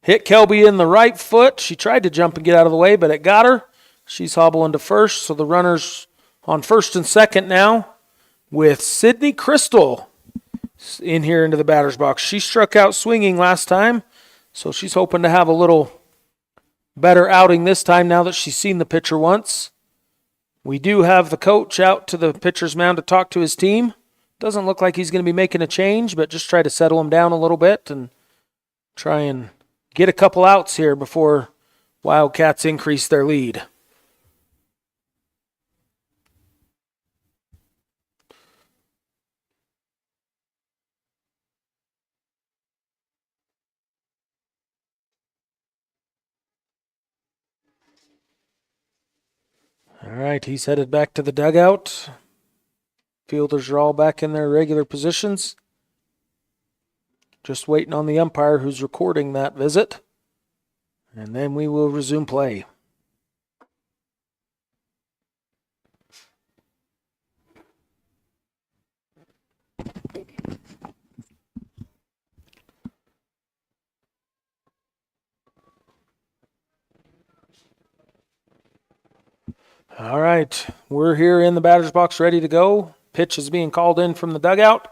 Hit Kelby in the right foot. She tried to jump and get out of the way, but it got her. She's hobbling to first, so the runner's on first and second now with Sydney Crystal in here into the batter's box. She struck out swinging last time, so she's hoping to have a little better outing this time now that she's seen the pitcher once. We do have the coach out to the pitcher's mound to talk to his team. Doesn't look like he's going to be making a change, but just try to settle him down a little bit and try and get a couple outs here before Wildcats increase their lead. All right, he's headed back to the dugout. Fielders are all back in their regular positions. Just waiting on the umpire who's recording that visit. And then we will resume play. All right, we're here in the batter's box ready to go. Pitch is being called in from the dugout.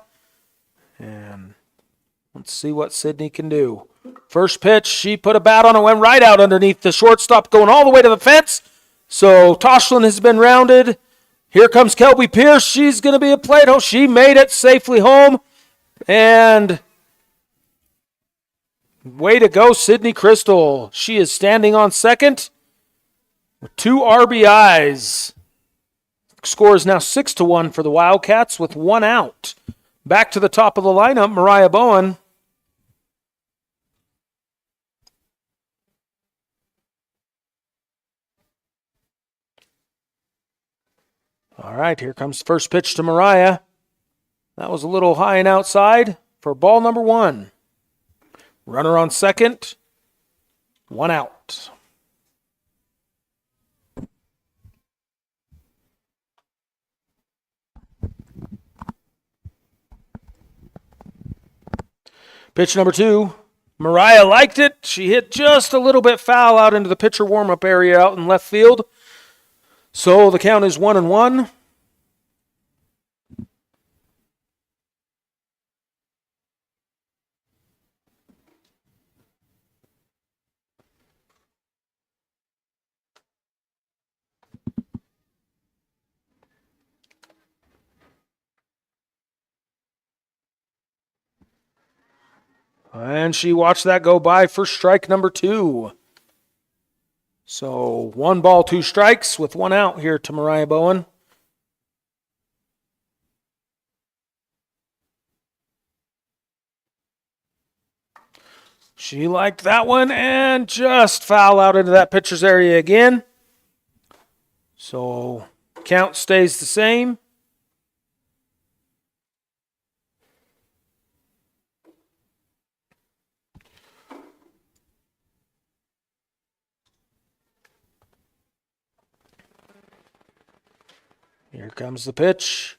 And let's see what Sydney can do. First pitch, she put a bat on it, went right out underneath the shortstop, going all the way to the fence. So Toshlin has been rounded. Here comes Kelby Pierce. She's going to be a plate home. She made it safely home. And way to go, Sydney Crystal. She is standing on second with 2 RBIs. Score is now 6-1 for the Wildcats with 1 out. Back to the top of the lineup, Mariah Bowen. All right, here comes the first pitch to Mariah. That was a little high and outside for ball number 1. Runner on second, 1 out. Pitch number 2. Mariah liked it. She hit just a little bit foul out into the pitcher warm-up area out in left field. So the count is 1-1. And she watched that go by for strike number 2. So 1 ball, 2 strikes with 1 out here to Mariah Bowen. She liked that one and just foul out into that pitcher's area again. So count stays the same. Here comes the pitch.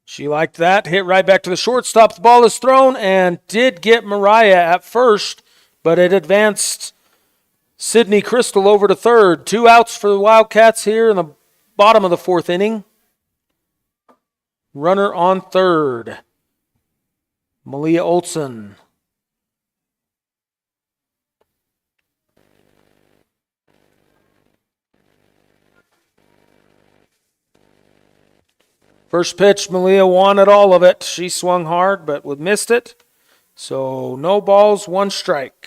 She liked that. Hit right back to the shortstop. The ball is thrown and did get Mariah at first, but it advanced Sydney Crystal over to third. 2 outs for the Wildcats here in the bottom of the 4th inning. Runner on third. Malia Olson. First pitch, Malia wanted all of it. She swung hard, but missed it. So no balls, 1 strike.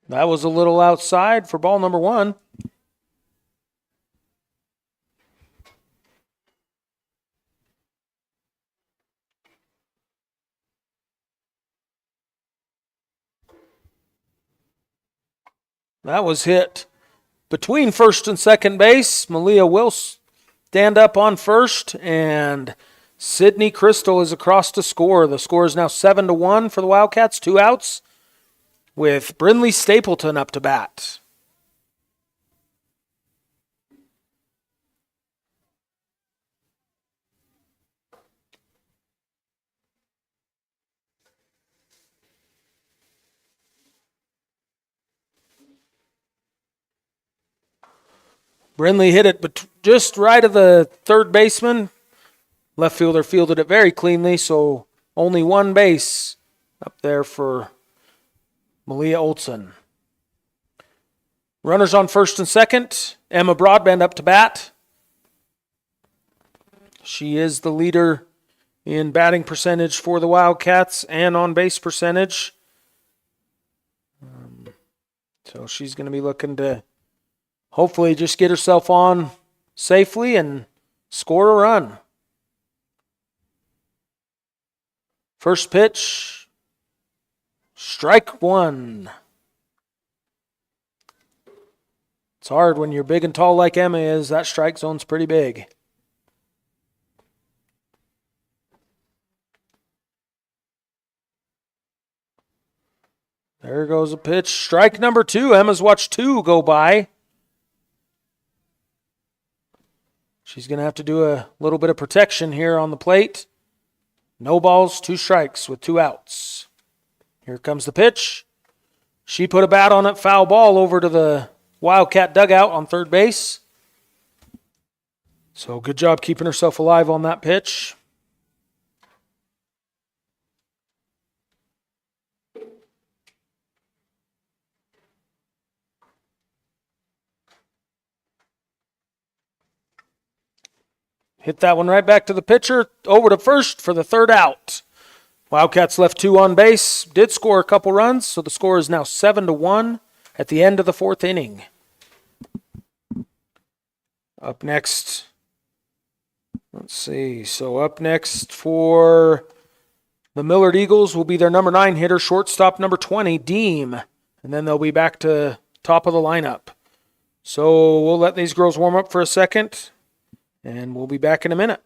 That was a little outside for ball number 1. That was hit between first and second base. Malia will stand up on first, and Sydney Crystal is across to score. The score is now 7-1 for the Wildcats, 2 outs, with Brindley Stapleton up to bat. Brindley hit it just right of the third baseman. Left fielder fielded it very cleanly, so only 1 base up there for Malia Olson. Runners on first and second. Emma Broadbent up to bat. She is the leader in batting percentage for the Wildcats and on base percentage. So she's going to be looking to hopefully just get herself on safely and score a run. First pitch, strike 1. It's hard when you're big and tall like Emma is. That strike zone's pretty big. There goes a pitch. Strike number 2. Emma's watched 2 go by. She's going to have to do a little bit of protection here on the plate. No balls, 2 strikes with 2 outs. Here comes the pitch. She put a bat on it, foul ball over to the Wildcat dugout on third base. So good job keeping herself alive on that pitch. Hit that one right back to the pitcher, over to first for the 3rd out. Wildcats left 2 on base, did score a couple runs, so the score is now 7-1 at the end of the 4th inning. Up next, let's see, so up next for the Millard Eagles will be their number 9 hitter, shortstop number 20, Deem, and then they'll be back to top of the lineup. So we'll let these girls warm up for a second, and we'll be back in a minute.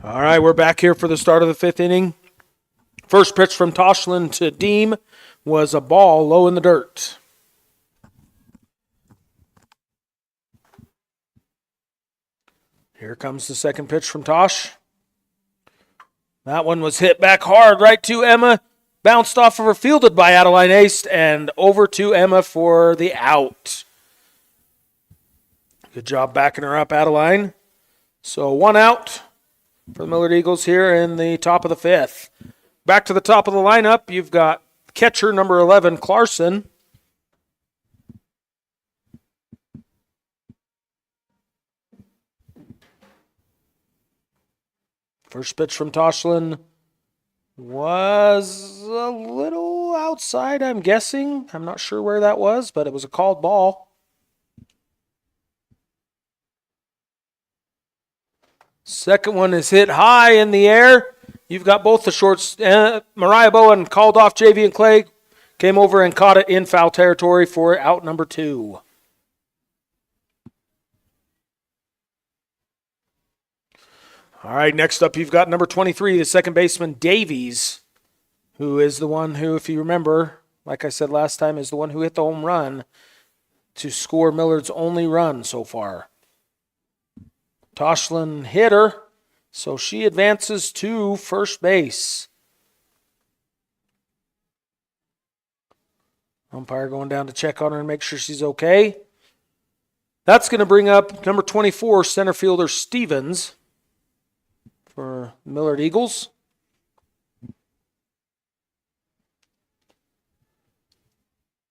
All right, we're back here for the start of the fifth inning. First pitch from Toshlin to Deem was a ball low in the dirt. Here comes the second pitch from Tosh. That one was hit back hard right to Emma. Bounced off of her, fielded by Adeline Ace, and over to Emma for the out. Good job backing her up, Adeline. So 1 out for the Millard Eagles here in the top of the fifth. Back to the top of the lineup, you've got catcher number 11, Clarkson. First pitch from Toshlin was a little outside, I'm guessing. I'm not sure where that was, but it was a called ball. Second one is hit high in the air. You've got both the shorts. Mariah Bowen called off Javian Clay, came over and caught it in foul territory for out number 2. All right, next up you've got number 23, the second baseman, Davies, who is the one who, if you remember, like I said last time, is the one who hit the home run to score Millard's only run so far. Toshlin hit her, so she advances to first base. Umpire going down to check on her and make sure she's okay. That's going to bring up number 24, center fielder Stevens for Millard Eagles.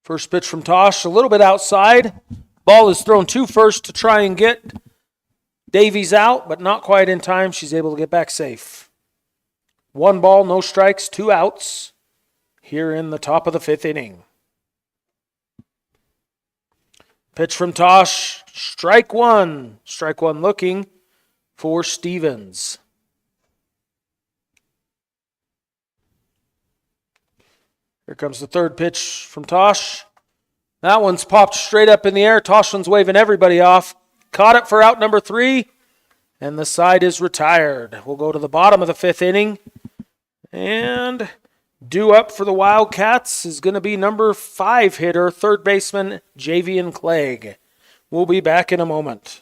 First pitch from Tosh, a little bit outside. Ball is thrown to first to try and get Davies out, but not quite in time. She's able to get back safe. 1 ball, no strikes, 2 outs here in the top of the fifth inning. Pitch from Tosh, strike one. Strike one looking for Stevens. Here comes the third pitch from Tosh. That one's popped straight up in the air. Toshlin's waving everybody off. Caught it for out number 3, and the side is retired. We'll go to the bottom of the fifth inning, and due up for the Wildcats is going to be number 5 hitter, third baseman Javian Clegg. We'll be back in a moment.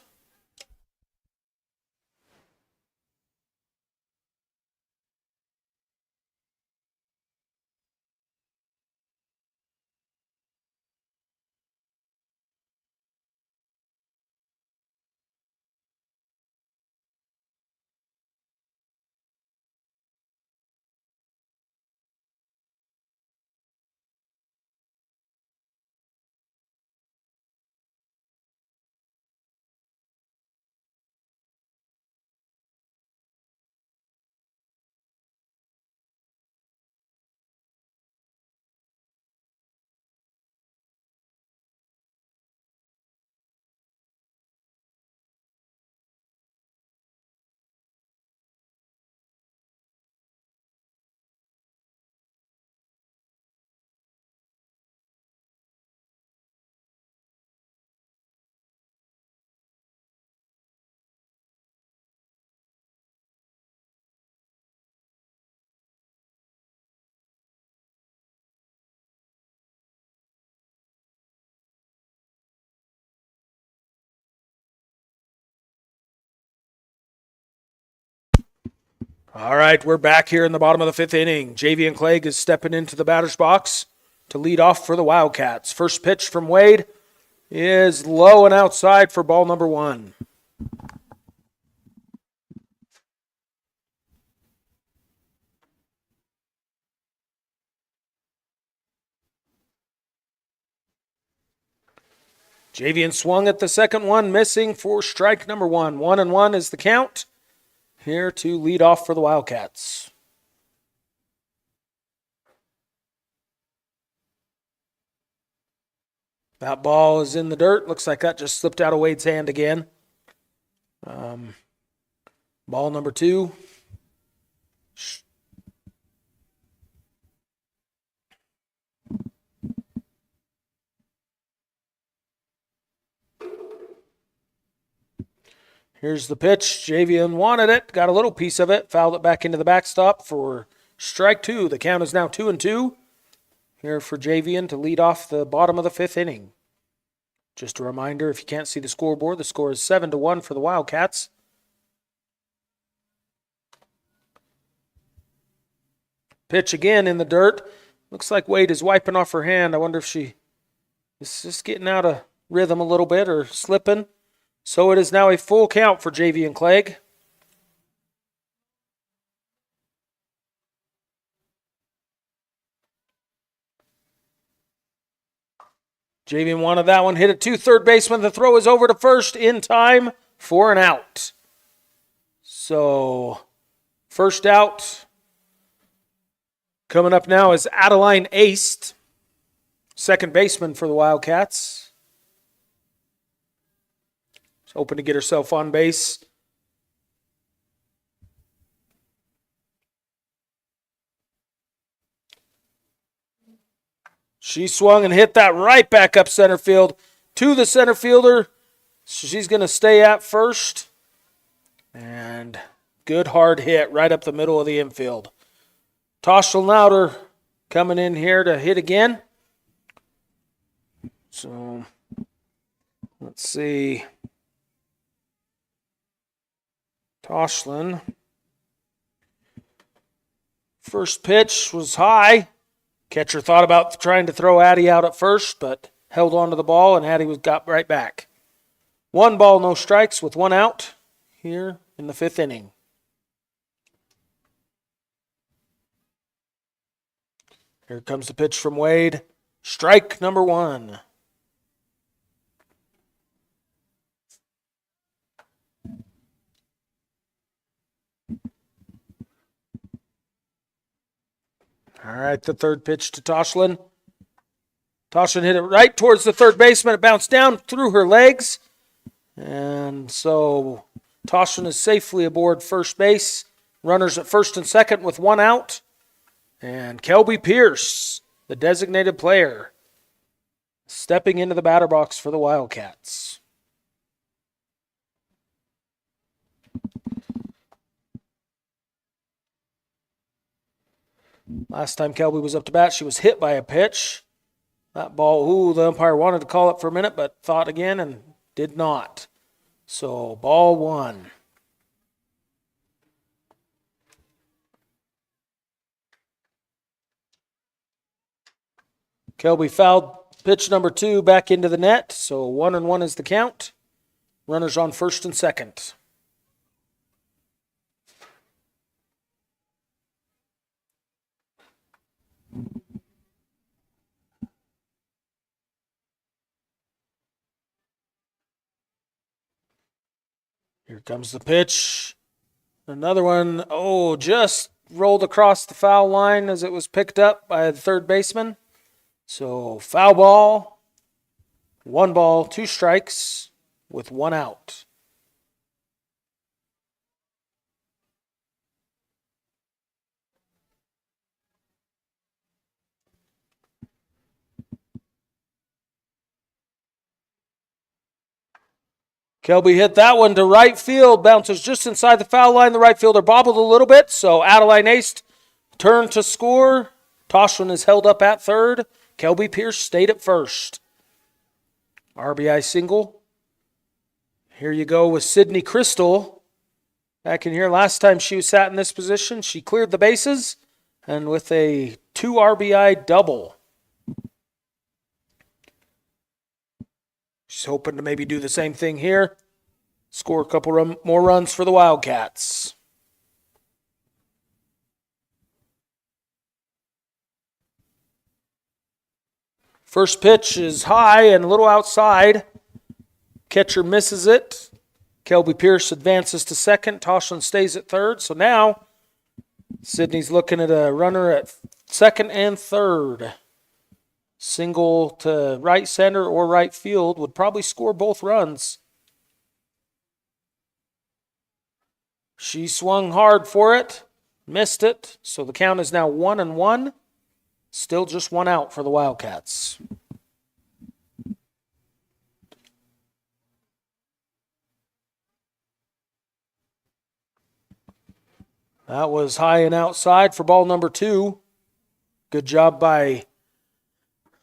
All right, we're back here in the bottom of the fifth inning. Javian Clegg is stepping into the batter's box to lead off for the Wildcats. First pitch from Wade is low and outside for ball number 1. Javian swung at the second one, missing for strike number 1. 1-1 is the count. Here to lead off for the Wildcats. That ball is in the dirt. Looks like that just slipped out of Wade's hand again. Ball number 2. Here's the pitch. Javian wanted it, got a little piece of it, fouled it back into the backstop for strike two. The count is now 2-2. Here for Javian to lead off the bottom of the fifth inning. Just a reminder, if you can't see the scoreboard, the score is 7-1 for the Wildcats. Pitch again in the dirt. Looks like Wade is wiping off her hand. I wonder if she is just getting out of rhythm a little bit or slipping. So it is now a full count for Javian Clegg. Javian wanted that one, hit it to third baseman. The throw is over to first in time for an out. So, first out. Coming up now is Adeline Aist, second baseman for the Wildcats. She's hoping to get herself on base. She swung and hit that right back up center field to the center fielder. So she's going to stay at first. And good hard hit right up the middle of the infield. Toshel Louder coming in here to hit again. So let's see. Toshlin. First pitch was high. Catcher thought about trying to throw Addie out at first, but held on to the ball, and Addie got right back. 1 ball, no strikes with 1 out here in the fifth inning. Here comes the pitch from Wade. Strike number 1. All right, the third pitch to Toshlin. Toshlin hit it right towards the third baseman. It bounced down through her legs. And so Toshlin is safely aboard first base. Runners at first and second with 1 out. And Kelby Pierce, the designated player, stepping into the batter box for the Wildcats. Last time Kelby was up to bat, she was hit by a pitch. That ball, the umpire wanted to call it for a minute, but thought again and did not. So, ball 1. Kelby fouled pitch number 2 back into the net, so 1-1 is the count. Runners on first and second. Here comes the pitch. Another one, just rolled across the foul line as it was picked up by the third baseman. So foul ball, 1 ball, 2 strikes with 1 out. Kelby hit that one to right field, bounces just inside the foul line. The right fielder bobbled a little bit, so Adeline Aist turned to score. Toshlin is held up at third. Kelby Pierce stayed at first. RBI single. Here you go with Sydney Crystal. Back in here, last time she was sat in this position, she cleared the bases and with a 2 RBI double. She's hoping to maybe do the same thing here. Score a couple more runs for the Wildcats. First pitch is high and a little outside. Catcher misses it. Kelby Pierce advances to second. Toshlin stays at third. So now Sydney's looking at a runner at second and third. Single to right center or right field would probably score both runs. She swung hard for it, missed it, so the count is now 1-1. Still just 1 out for the Wildcats. That was high and outside for ball number 2. Good job by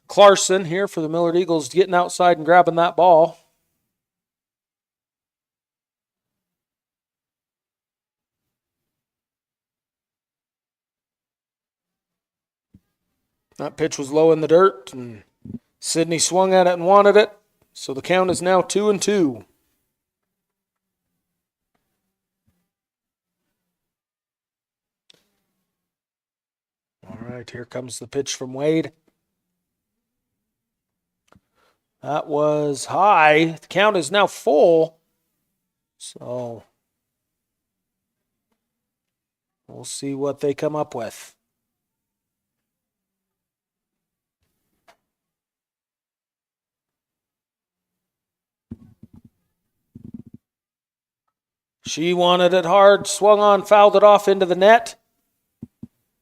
Clarkson here for the Millard Eagles getting outside and grabbing that ball. That pitch was low in the dirt, and Sydney swung at it and wanted it. So the count is now 2-2. All right, here comes the pitch from Wade. That was high. The count is now full. So we'll see what they come up with. She wanted it hard, swung on, fouled it off into the net.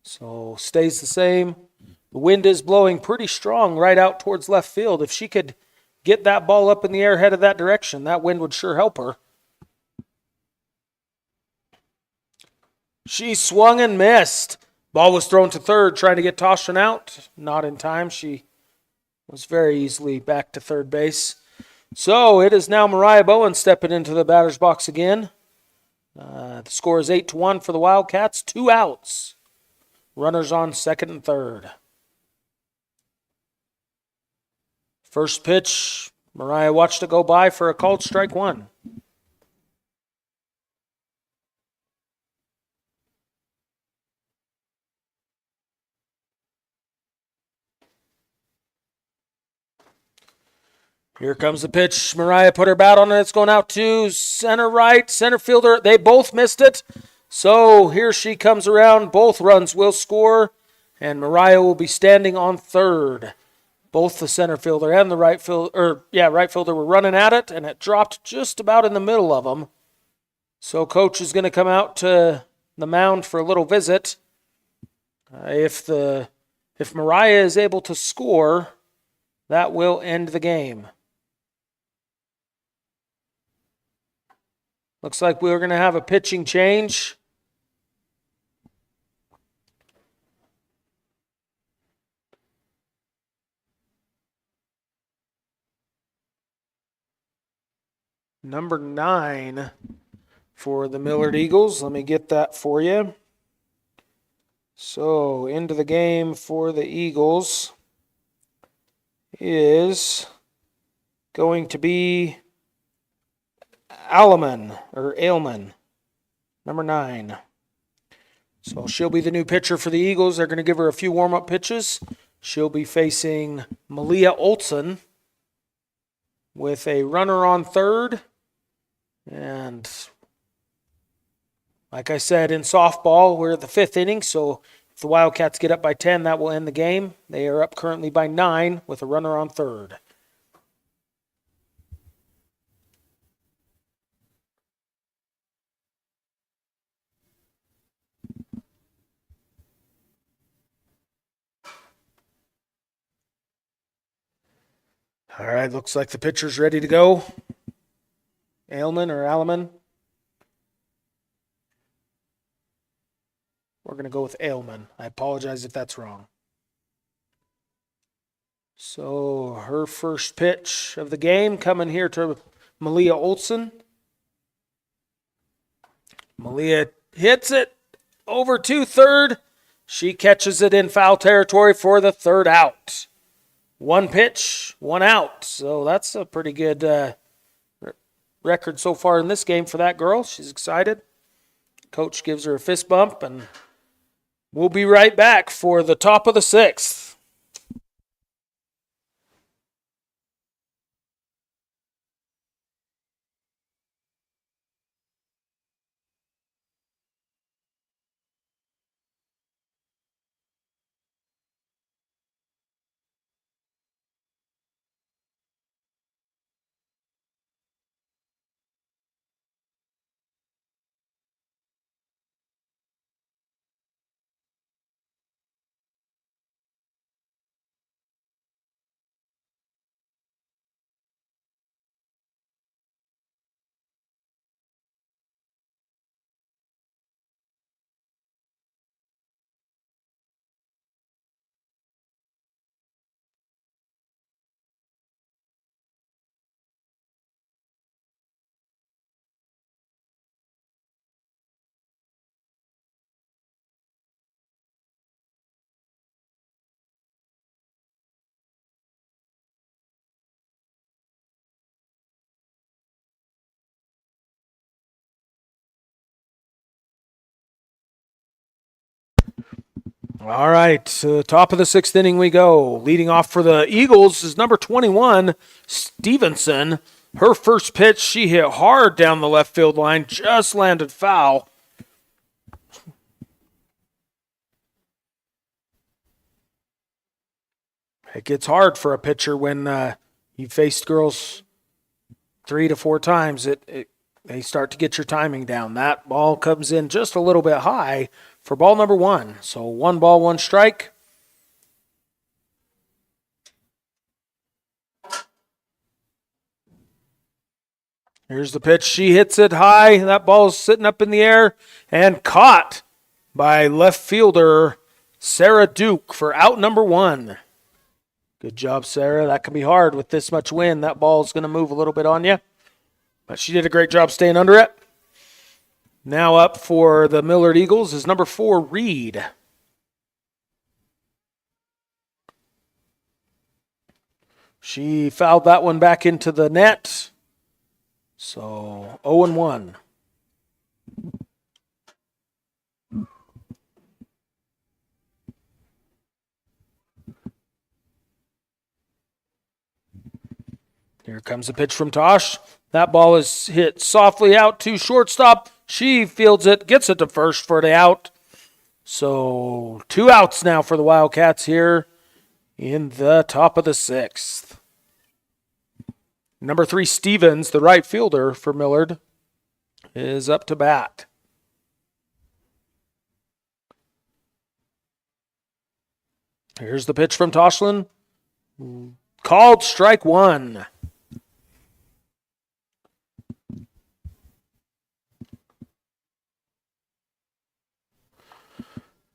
So stays the same. The wind is blowing pretty strong right out towards left field. If she could get that ball up in the air headed that direction, that wind would sure help her. She swung and missed. Ball was thrown to third, trying to get Toshin out. Not in time. She was very easily back to third base. So it is now Mariah Bowen stepping into the batter's box again. The score is 8-1 for the Wildcats. 2 outs. Runners on second and third. First pitch, Mariah watched it go by for a called strike 1. Here comes the pitch. Mariah put her bat on it. It's going out to center right, center fielder. They both missed it. So here she comes around. Both runs will score, and Mariah will be standing on third. Both the center fielder and the right fielder were running at it, and it dropped just about in the middle of them. So coach is going to come out to the mound for a little visit. If Mariah is able to score, that will end the game. Looks like we're going to have a pitching change. Number 9 for the Millard Eagles. Let me get that for you. So into the game for the Eagles is going to be Ailman, number 9. So she'll be the new pitcher for the Eagles. They're going to give her a few warm-up pitches. She'll be facing Malia Olson with a runner on third. And like I said, in softball, we're at the 5th inning, so if the Wildcats get up by 10, that will end the game. They are up currently by 9 with a runner on third. All right, looks like the pitcher's ready to go. Alleman. We're going to go with Ailman. I apologize if that's wrong. So her first pitch of the game coming here to Malia Olson. Malia hits it over to third. She catches it in foul territory for the third out. 1 pitch, 1 out. So that's a pretty good record so far in this game for that girl. She's excited. Coach gives her a fist bump, and we'll be right back for the top of the 6th. All right, top of the sixth inning we go. Leading off for the Eagles is number 21, Stevenson. Her first pitch, she hit hard down the left field line, just landed foul. It gets hard for a pitcher when you've faced girls 3 to 4 times. They start to get your timing down. That ball comes in just a little bit high for ball number 1. So 1 ball, 1 strike. Here's the pitch. She hits it high. That ball's sitting up in the air and caught by left fielder Sarah Duke for out number 1. Good job, Sarah. That can be hard with this much wind. That ball's going to move a little bit on you. But she did a great job staying under it. Now up for the Millard Eagles is number 4, Reed. She fouled that one back into the net. So 0-1. Here comes the pitch from Tosh. That ball is hit softly out to shortstop. She fields it, gets it to first for the out. So 2 outs now for the Wildcats here in the top of the 6th. Number 3, Stevens, the right fielder for Millard, is up to bat. Here's the pitch from Toshlin. Called strike 1.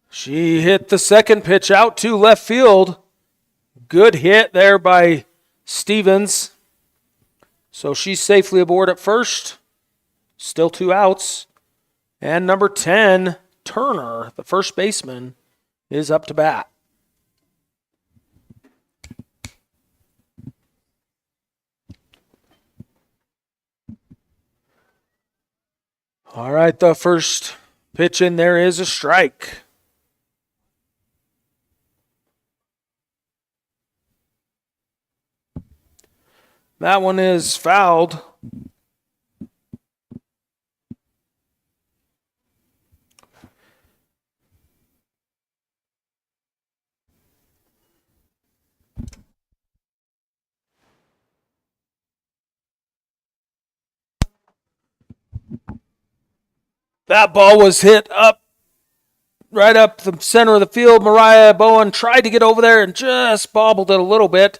She hit the second pitch out to left field. Good hit there by Stevens. So she's safely aboard at first. Still 2 outs. And number 10, Turner, the first baseman, is up to bat. All right, the first pitch in there is a strike. That one is fouled. That ball was hit up, right up the center of the field. Mariah Bowen tried to get over there and just bobbled it a little bit.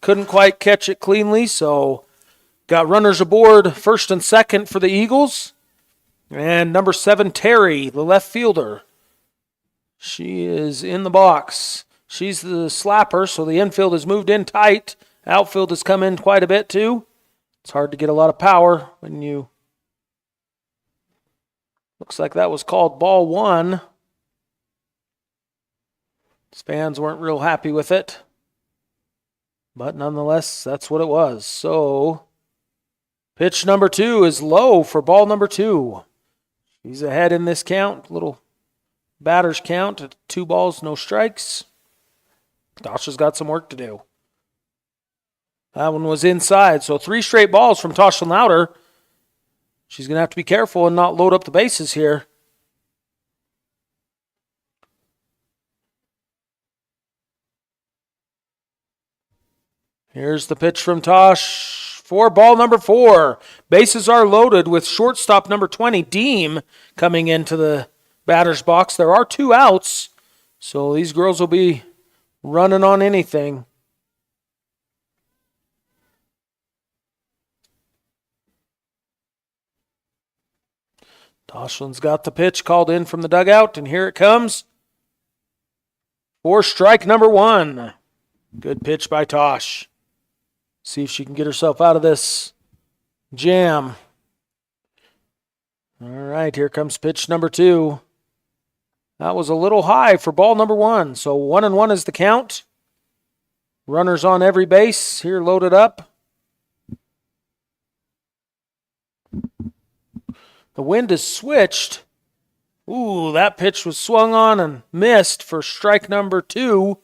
Couldn't quite catch it cleanly, so got runners aboard first and second for the Eagles. And number 7, Terry, the left fielder. She is in the box. She's the slapper, so the infield has moved in tight. Outfield has come in quite a bit, too. It's hard to get a lot of power when you... Looks like that was called ball 1. Fans weren't real happy with it. But nonetheless, that's what it was. So, pitch number 2 is low for ball number 2. He's ahead in this count. Little batter's count at 2 balls, no strikes. Tasha's got some work to do. That one was inside. So 3 straight balls from Tasha Louder. She's going to have to be careful and not load up the bases here. Here's the pitch from Tosh for ball number 4. Bases are loaded with shortstop number 20, Deem, coming into the batter's box. There are 2 outs, so these girls will be running on anything. Toshlin's got the pitch called in from the dugout, and here it comes for strike number 1. Good pitch by Tosh. See if she can get herself out of this jam. All right, here comes pitch number 2. That was a little high for ball number 1. So 1-1 is the count. Runners on every base. Here loaded up. The wind is switched Ooh, that pitch was swung on and missed for strike number 2.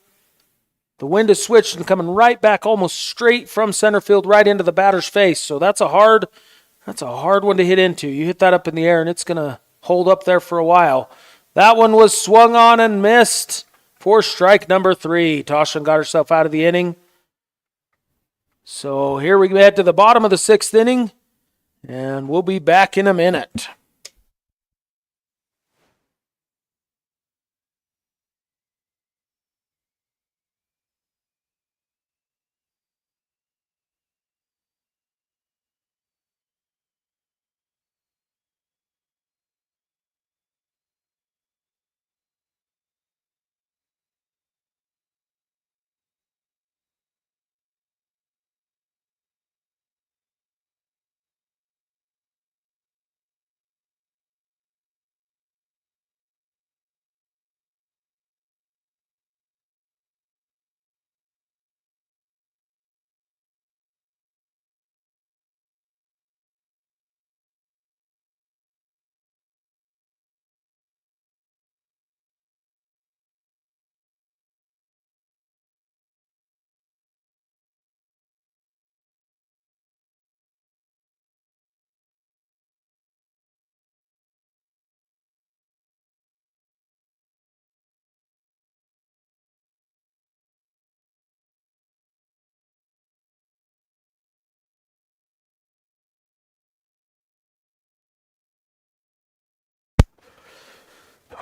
The wind has switched and coming right back almost straight from center field right into the batter's face. So that's a hard one to hit into. You hit that up in the air and it's going to hold up there for a while. That one was swung on and missed for strike number 3. Toshin got herself out of the inning. So here we head to the bottom of the 6th inning, and we'll be back in a minute.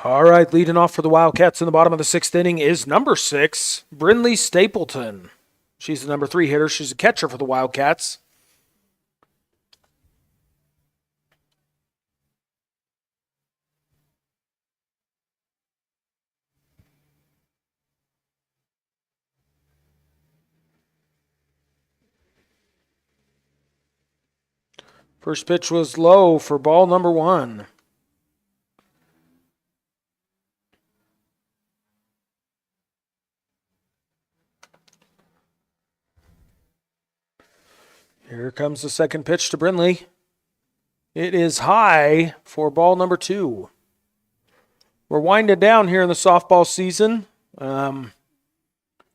All right, leading off for the Wildcats in the bottom of the 6th inning is number 6, Brinley Stapleton. She's the number 3 hitter. She's a catcher for the Wildcats. First pitch was low for ball number 1. Here comes the second pitch to Brinley. It is high for ball number 2. We're winding down here in the softball season. The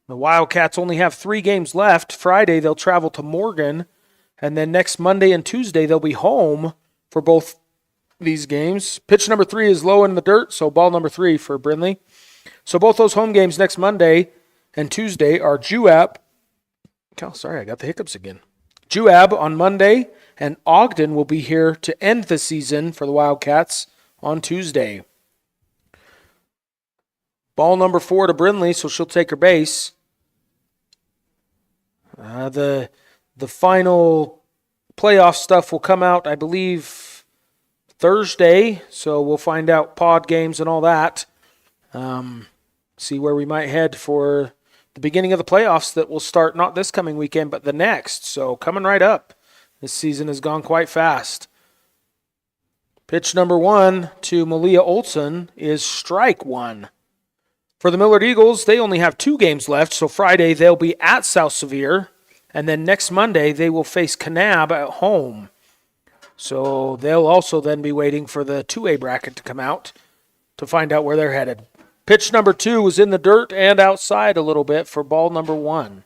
Wildcats only have 3 games left. Friday, they'll travel to Morgan. And then next Monday and Tuesday, they'll be home for both these games. Pitch number 3 is low in the dirt, so ball number 3 for Brinley. So both those home games next Monday and Tuesday are Juab. Oh, sorry, I got the hiccups again. Juab on Monday, and Ogden will be here to end the season for the Wildcats on Tuesday. Ball number 4 to Brinley, so she'll take her base. The final playoff stuff will come out, I believe, Thursday, so we'll find out pod games and all that. See where we might head for the beginning of the playoffs that will start not this coming weekend, but the next. So coming right up. This season has gone quite fast. Pitch number 1 to Malia Olson is strike 1. For the Millard Eagles, they only have 2 games left, so Friday they'll be at South Sevier, and then next Monday they will face Kanab at home. So they'll also then be waiting for the 2A bracket to come out to find out where they're headed. Pitch number 2 was in the dirt and outside a little bit for ball number 1.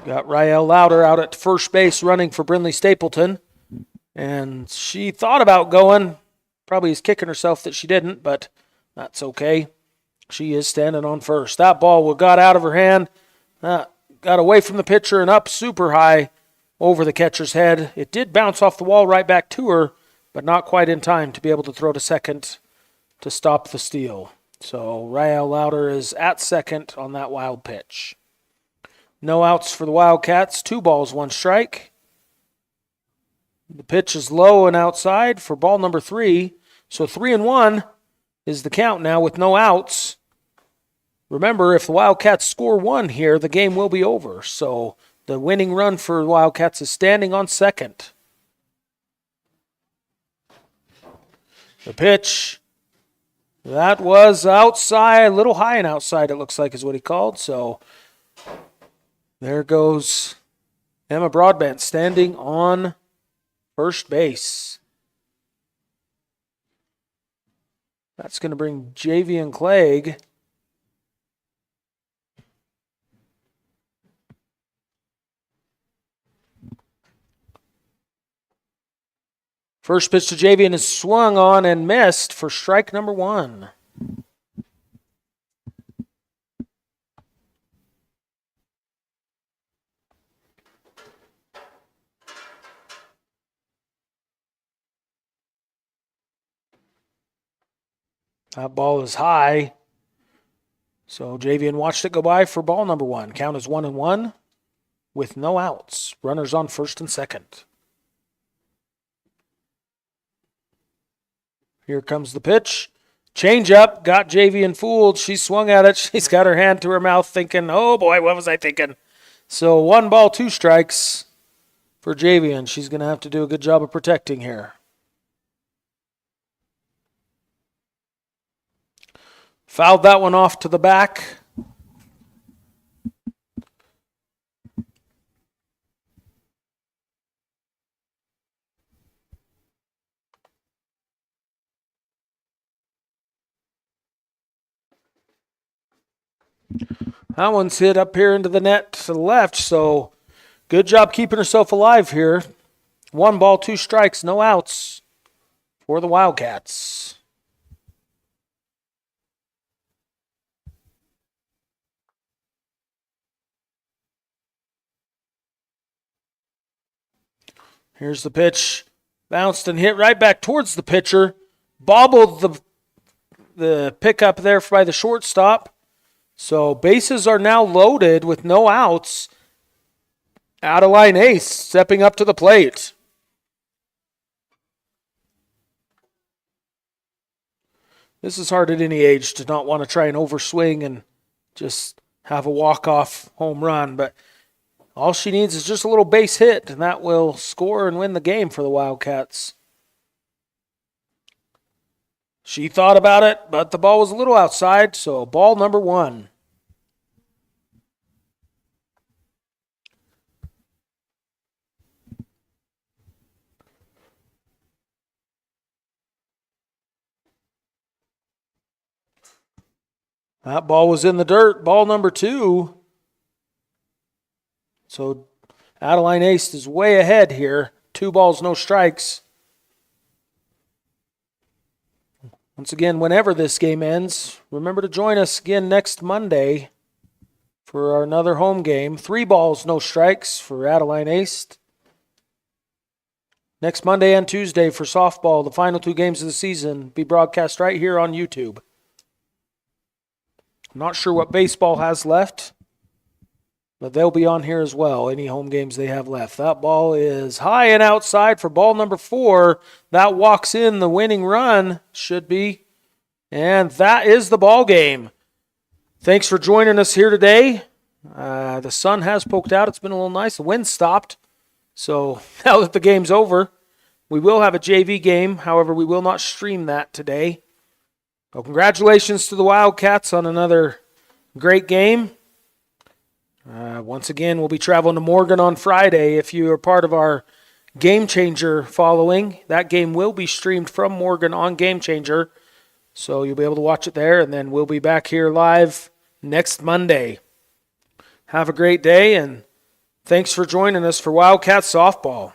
Got Rael Louder out at first base running for Brinley Stapleton. And she thought about going. Probably is kicking herself that she didn't, but that's okay. She is standing on first. That ball got out of her hand, got away from the pitcher and up super high over the catcher's head. It did bounce off the wall right back to her, but not quite in time to be able to throw to second to stop the steal. So Rael Louder is at second on that wild pitch. No outs for the Wildcats. 2 balls, 1 strike. The pitch is low and outside for ball number 3. So 3-1 is the count now with no outs. Remember, if the Wildcats score 1 here, the game will be over. So the winning run for the Wildcats is standing on second. The pitch, that was outside, a little high and outside, it looks like is what he called. So there goes Emma Broadbent standing on first base. That's going to bring Javian Clegg. First pitch to Javian is swung on and missed for strike number 1. That ball is high. So Javian watched it go by for ball number 1. Count is 1-1 with no outs. Runners on first and second. Here comes the pitch. Change up. Got Javian fooled. She swung at it. She's got her hand to her mouth thinking, oh boy, what was I thinking? So 1 ball, 2 strikes for Javian. She's going to have to do a good job of protecting here. Fouled that one off to the back. That one's hit up here into the net to the left, so good job keeping herself alive here. 1 ball, 2 strikes, no outs for the Wildcats. Here's the pitch. Bounced and hit right back towards the pitcher. Bobbled the pickup there by the shortstop. So bases are now loaded with no outs. Adeline Ace stepping up to the plate. This is hard at any age to not want to try and overswing and just have a walk-off home run, but all she needs is just a little base hit, and that will score and win the game for the Wildcats. She thought about it, but the ball was a little outside, so ball number 1. That ball was in the dirt. Ball number 2. So Adeline Ace is way ahead here. 2 balls, no strikes. Once again, whenever this game ends, remember to join us again next Monday for another home game. 3 balls, no strikes for Adeline Ace. Next Monday and Tuesday for softball, the final 2 games of the season, be broadcast right here on YouTube. I'm not sure what baseball has left, but they'll be on here as well, any home games they have left. That ball is high and outside for ball number 4. That walks in the winning run, should be. And that is the ball game. Thanks for joining us here today. The sun has poked out. It's been a little nice. The wind stopped. So now that the game's over, we will have a JV game. However, we will not stream that today. Well, congratulations to the Wildcats on another great game. Once again, we'll be traveling to Morgan on Friday. If you are part of our Game Changer following, that game will be streamed from Morgan on Game Changer. So you'll be able to watch it there, and then we'll be back here live next Monday. Have a great day, and thanks for joining us for Wildcat Softball.